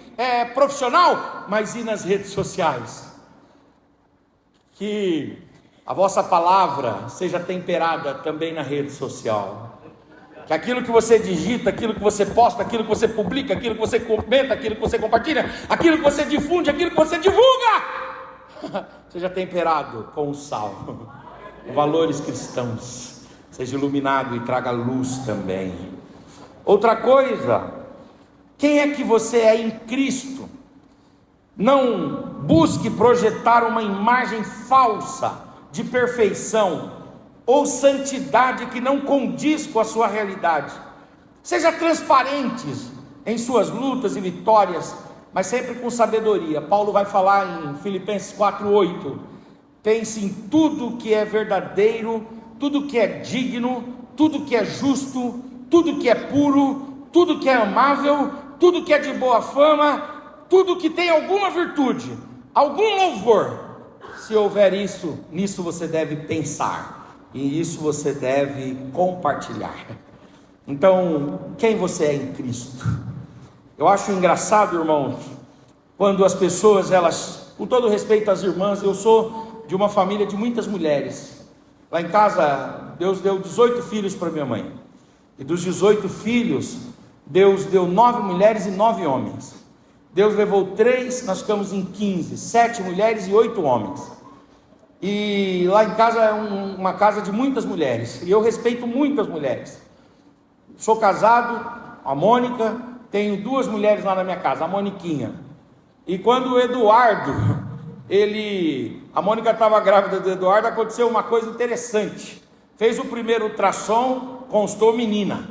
profissional, mas e nas redes sociais? Que a vossa palavra seja temperada também na rede social. Que aquilo que você digita, aquilo que você posta, aquilo que você publica, aquilo que você comenta, aquilo que você compartilha, aquilo que você difunde, aquilo que você divulga, seja temperado com o sal, com valores cristãos, seja iluminado e traga luz também. Outra coisa, quem é que você é em Cristo? Não busque projetar uma imagem falsa de perfeição ou santidade que não condiz com a sua realidade. Seja transparente em suas lutas e vitórias, mas sempre com sabedoria. Paulo vai falar em Filipenses 4:8: pense em tudo que é verdadeiro, tudo que é digno, tudo que é justo, tudo que é puro, tudo que é amável, tudo que é de boa fama, tudo que tem alguma virtude, algum louvor. Se houver isso, nisso você deve pensar, e isso você deve compartilhar. Então, quem você é em Cristo? Eu acho engraçado, irmãos, quando as pessoas, elas, com todo respeito às irmãs, eu sou de uma família de muitas mulheres. Lá em casa, Deus deu 18 filhos para minha mãe, e dos 18 filhos, Deus deu 9 mulheres e 9 homens. Deus levou 3, nós ficamos em 15, 7 mulheres e 8 homens. E lá em casa é uma casa de muitas mulheres, e eu respeito muitas mulheres. Sou casado, a Mônica, tenho 2 mulheres lá na minha casa, a Moniquinha. E quando o Eduardo, a Mônica estava grávida do Eduardo, aconteceu uma coisa interessante. Fez o primeiro ultrassom, constou menina.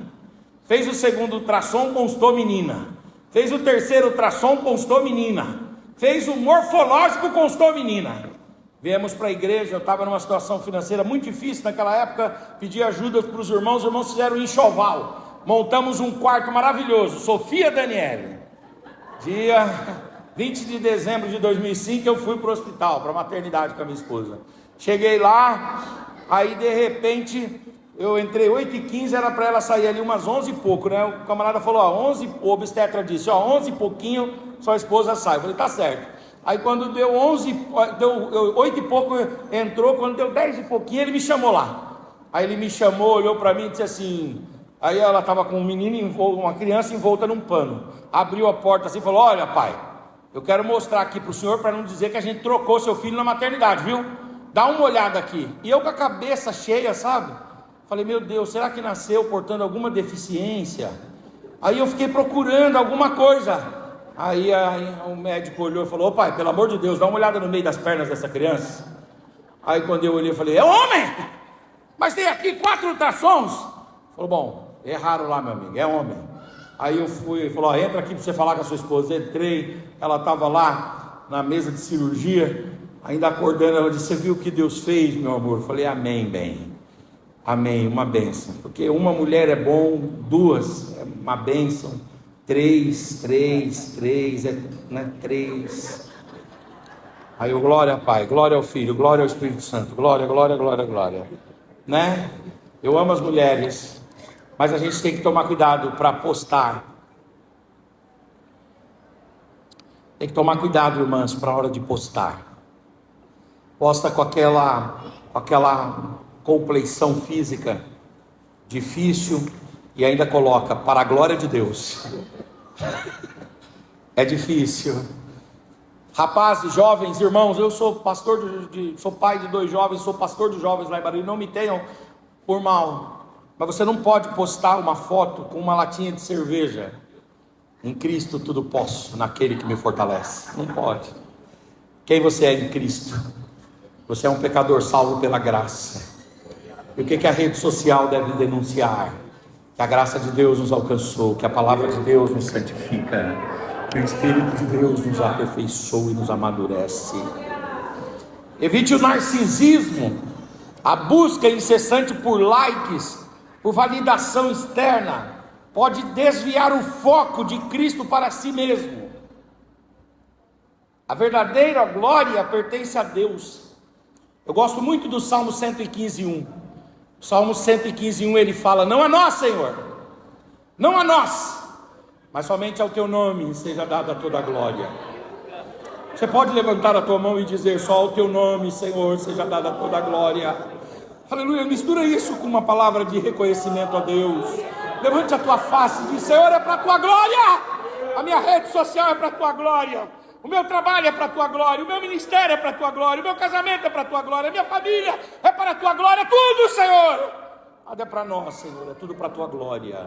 Fez o segundo ultrassom, constou menina. Fez o terceiro ultrassom, constou menina. Fez o morfológico, constou menina. Viemos para a igreja, eu estava numa situação financeira muito difícil naquela época, pedi ajuda para os irmãos fizeram um enxoval, montamos um quarto maravilhoso, Sofia Daniele. Dia 20 de dezembro de 2005 eu fui para o hospital, para a maternidade com a minha esposa. Cheguei lá, aí de repente, eu entrei 8h15, era para ela sair ali umas 11 e pouco, né? O camarada falou, 11, o obstetra disse, 11 e pouquinho, sua esposa sai. Eu falei, tá certo. Aí quando deu 8 e pouco entrou, quando deu 10 e pouquinho ele me chamou lá. Aí ele me chamou, olhou para mim e disse assim, aí ela estava com um menino, uma criança envolta num pano, abriu a porta assim e falou, olha pai, eu quero mostrar aqui para o senhor, para não dizer que a gente trocou seu filho na maternidade, viu? Dá uma olhada aqui. E eu com a cabeça cheia, sabe? Falei, meu Deus, será que nasceu portando alguma deficiência? Aí eu fiquei procurando alguma coisa. Aí o médico olhou e falou, pai, pelo amor de Deus, dá uma olhada no meio das pernas dessa criança. Aí quando eu olhei, eu falei, é homem? Mas tem aqui 4 ultrassons. Falou, bom, erraram lá, meu amigo, é homem. Aí eu fui, falou, entra aqui para você falar com a sua esposa. Entrei, ela estava lá na mesa de cirurgia, ainda acordando, ela disse, você viu o que Deus fez, meu amor? Eu falei, amém, bem, amém, uma bênção, porque uma mulher é bom, 2 é uma bênção, 3, né? 3. Aí eu, glória ao Pai, glória ao Filho, glória ao Espírito Santo, glória, né? Eu amo as mulheres, mas a gente tem que tomar cuidado para postar. Tem que tomar cuidado, irmãs, para a hora de postar. Posta com aquela compleição física difícil e ainda coloca para a glória de Deus. É difícil. Rapazes, jovens, irmãos, eu sou pastor sou pai de 2 jovens, sou pastor de jovens lá em Barueri, não me tenham por mal, mas você não pode postar uma foto com uma latinha de cerveja. Em Cristo tudo posso, naquele que me fortalece. Não pode. Quem você é em Cristo? Você é um pecador salvo pela graça. E o que a rede social deve denunciar? Que a graça de Deus nos alcançou, que a palavra de Deus nos santifica, que o Espírito de Deus nos aperfeiçoa e nos amadurece. Evite o narcisismo, a busca incessante por likes, por validação externa, pode desviar o foco de Cristo para si mesmo. A verdadeira glória pertence a Deus. Eu gosto muito do Salmo 115:1. Salmo 115:1 ele fala: não a nós, Senhor, não a nós, mas somente ao teu nome seja dada toda a glória. Você pode levantar a tua mão e dizer: só ao teu nome, Senhor, seja dada toda a glória. Aleluia. Mistura isso com uma palavra de reconhecimento a Deus. Levante a tua face e diz: Senhor, é para a tua glória. A minha rede social é para a tua glória. O meu trabalho é para a tua glória. O meu ministério é para a tua glória. O meu casamento é para a tua glória. A minha família é para a tua glória. Tudo, Senhor, nada é para nós, Senhor. É tudo para a tua glória.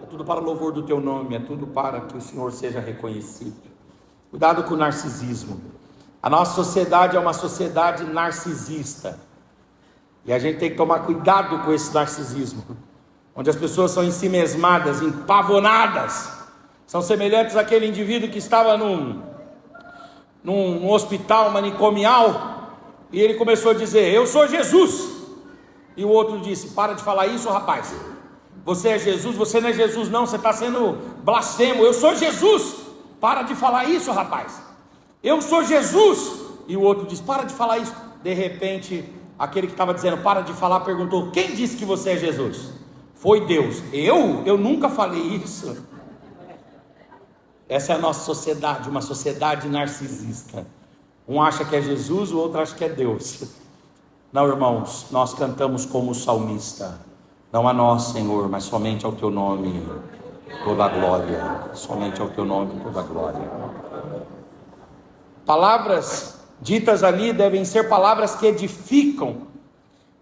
É tudo para o louvor do teu nome. É tudo para que o Senhor seja reconhecido. Cuidado com o narcisismo. A nossa sociedade é uma sociedade narcisista. E a gente tem que tomar cuidado com esse narcisismo, onde as pessoas são ensimesmadas, empavonadas. São semelhantes àquele indivíduo que estava num hospital manicomial, e ele começou a dizer: eu sou Jesus. E o outro disse: para de falar isso, rapaz. Você é Jesus? Você não é Jesus não, você está sendo blasfemo. Eu sou Jesus. Para de falar isso, rapaz. Eu sou Jesus. E o outro disse: para de falar isso. De repente, aquele que estava dizendo para de falar perguntou: quem disse que você é Jesus? Foi Deus. Eu nunca falei isso. Essa é a nossa sociedade, uma sociedade narcisista. Um acha que é Jesus, o outro acha que é Deus. Não, irmãos, nós cantamos como o salmista: não a nós, Senhor, mas somente ao teu nome toda a glória. Somente ao teu nome toda a glória. Palavras ditas ali devem ser palavras que edificam.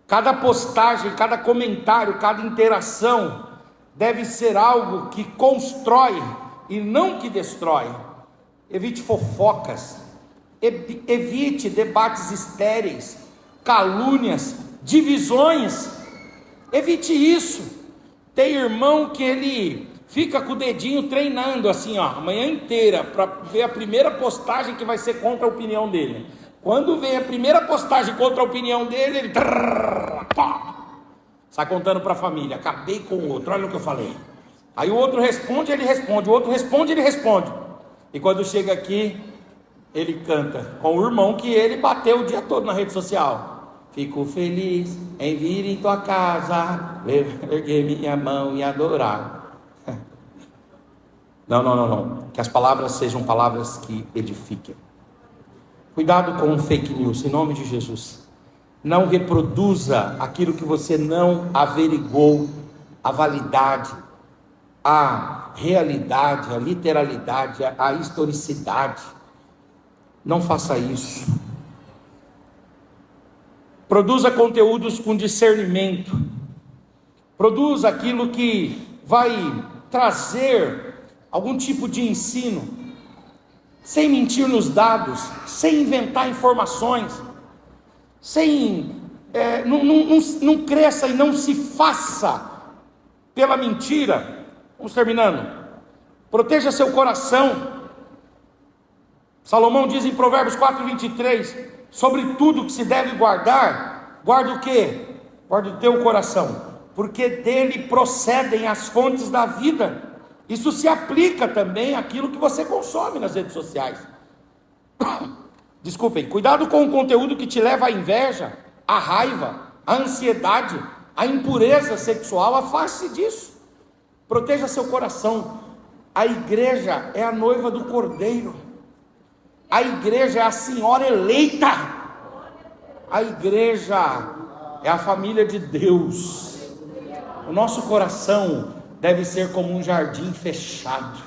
Cada postagem, cada comentário, cada interação deve ser algo que constrói e não que destrói. Evite fofocas, evite debates estéreis, calúnias, divisões. Evite isso. Tem irmão que ele fica com o dedinho treinando assim, ó, a manhã inteira, para ver a primeira postagem que vai ser contra a opinião dele. Quando vem a primeira postagem contra a opinião dele, ele sai contando para a família: acabei com o outro, olha o que eu falei. Aí o outro responde, ele responde, o outro responde, ele responde. E quando chega aqui, ele canta com o irmão que ele bateu o dia todo na rede social: fico feliz em vir em tua casa, erguer minha mão e adorar. Não. Que as palavras sejam palavras que edifiquem. Cuidado com fake news, em nome de Jesus. Não reproduza aquilo que você não averigou a validade, a realidade, a literalidade, a historicidade. Não faça isso. Produza conteúdos com discernimento. Produza aquilo que vai trazer algum tipo de ensino, sem mentir nos dados, sem inventar informações, não cresça e não se faça pela mentira. Vamos terminando. Proteja seu coração. Salomão diz em Provérbios 4:23: sobre tudo que se deve guardar, guarda o quê? Guarda o teu coração, porque dele procedem as fontes da vida. Isso se aplica também àquilo que você consome nas redes sociais. Desculpem, cuidado com o conteúdo que te leva à inveja, à raiva, à ansiedade, à impureza sexual. Afaste disso. Proteja seu coração. A igreja é a noiva do Cordeiro. A igreja é a senhora eleita. A igreja é a família de Deus. O nosso coração deve ser como um jardim fechado.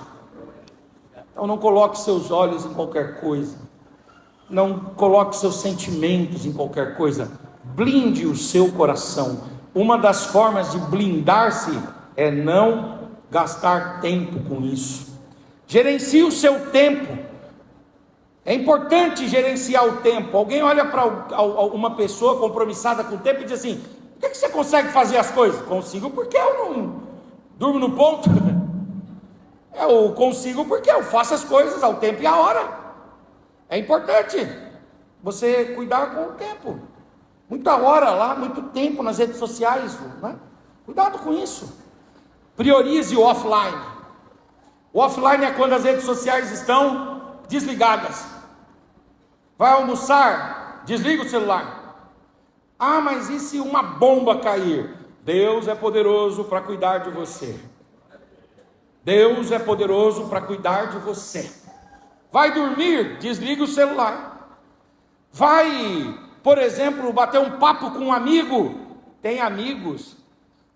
Então não coloque seus olhos em qualquer coisa. Não coloque seus sentimentos em qualquer coisa. Blinde o seu coração. Uma das formas de blindar-se é não gastar tempo com isso. Gerencie o seu tempo. É importante gerenciar o tempo. Alguém olha para uma pessoa compromissada com o tempo e diz assim: por que você consegue fazer as coisas? Consigo porque eu não durmo no ponto. Eu consigo porque eu faço as coisas ao tempo e à hora. É importante você cuidar com o tempo. Muita hora lá, muito tempo nas redes sociais, né? Cuidado com isso. Priorize o offline. O offline é quando as redes sociais estão desligadas. Vai almoçar, desliga o celular. Ah, mas e se uma bomba cair? Deus é poderoso para cuidar de você. Deus é poderoso para cuidar de você. Vai dormir? Desliga o celular. Vai, por exemplo, bater um papo com um amigo? Tem amigos,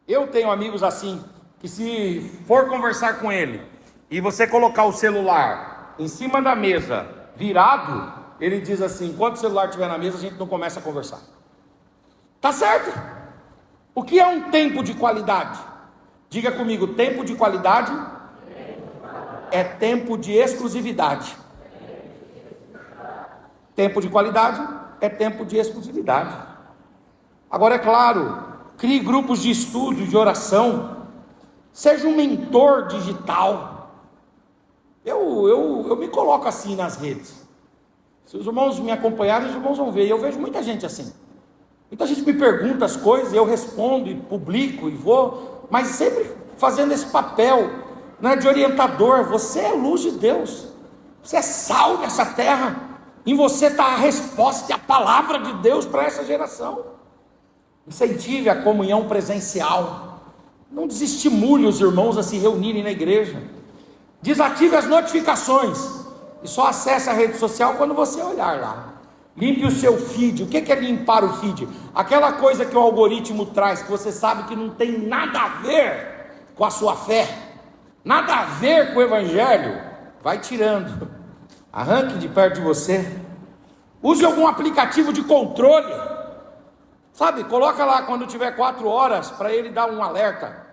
eu tenho amigos assim, que se for conversar com ele, e você colocar o celular em cima da mesa, virado, ele diz assim: enquanto o celular estiver na mesa, a gente não começa a conversar. Tá certo? O que é um tempo de qualidade? Diga comigo: tempo de qualidade é tempo de exclusividade. Tempo de qualidade é tempo de exclusividade. Agora, é claro, crie grupos de estudo, de oração, seja um mentor digital. Eu me coloco assim nas redes. Se os irmãos me acompanharem, os irmãos vão ver. Eu vejo muita gente assim. Muita gente me pergunta as coisas, eu respondo e publico e vou, mas sempre fazendo esse papel, né, de orientador. Você é luz de Deus, você é sal dessa terra, em você está a resposta e a palavra de Deus para essa geração. Incentive a comunhão presencial, não desestimule os irmãos a se reunirem na igreja. Desative as notificações e só acesse a rede social quando você olhar lá. Limpe o seu feed. O que é limpar o feed? Aquela coisa que o algoritmo traz, que você sabe que não tem nada a ver com a sua fé, nada a ver com o evangelho, vai tirando, arranque de perto de você. Use algum aplicativo de controle, sabe, coloca lá quando tiver 4 horas, para ele dar um alerta.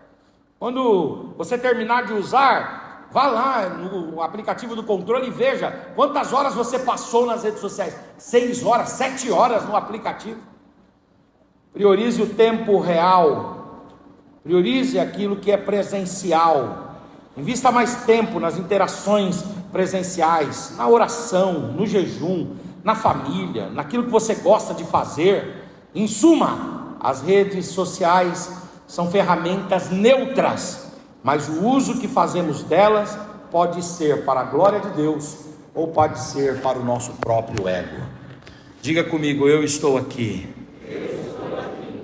Quando você terminar de usar, vá lá no aplicativo do controle e veja quantas horas você passou nas redes sociais. 6 horas, 7 horas no aplicativo. Priorize o tempo real, priorize aquilo que é presencial. Invista mais tempo nas interações presenciais, na oração, no jejum, na família, naquilo que você gosta de fazer. Em suma, as redes sociais são ferramentas neutras, mas o uso que fazemos delas pode ser para a glória de Deus ou pode ser para o nosso próprio ego. Diga comigo: eu estou aqui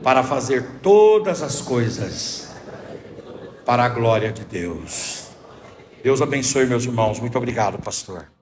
para fazer todas as coisas para a glória de Deus. Deus abençoe, meus irmãos. Muito obrigado, pastor.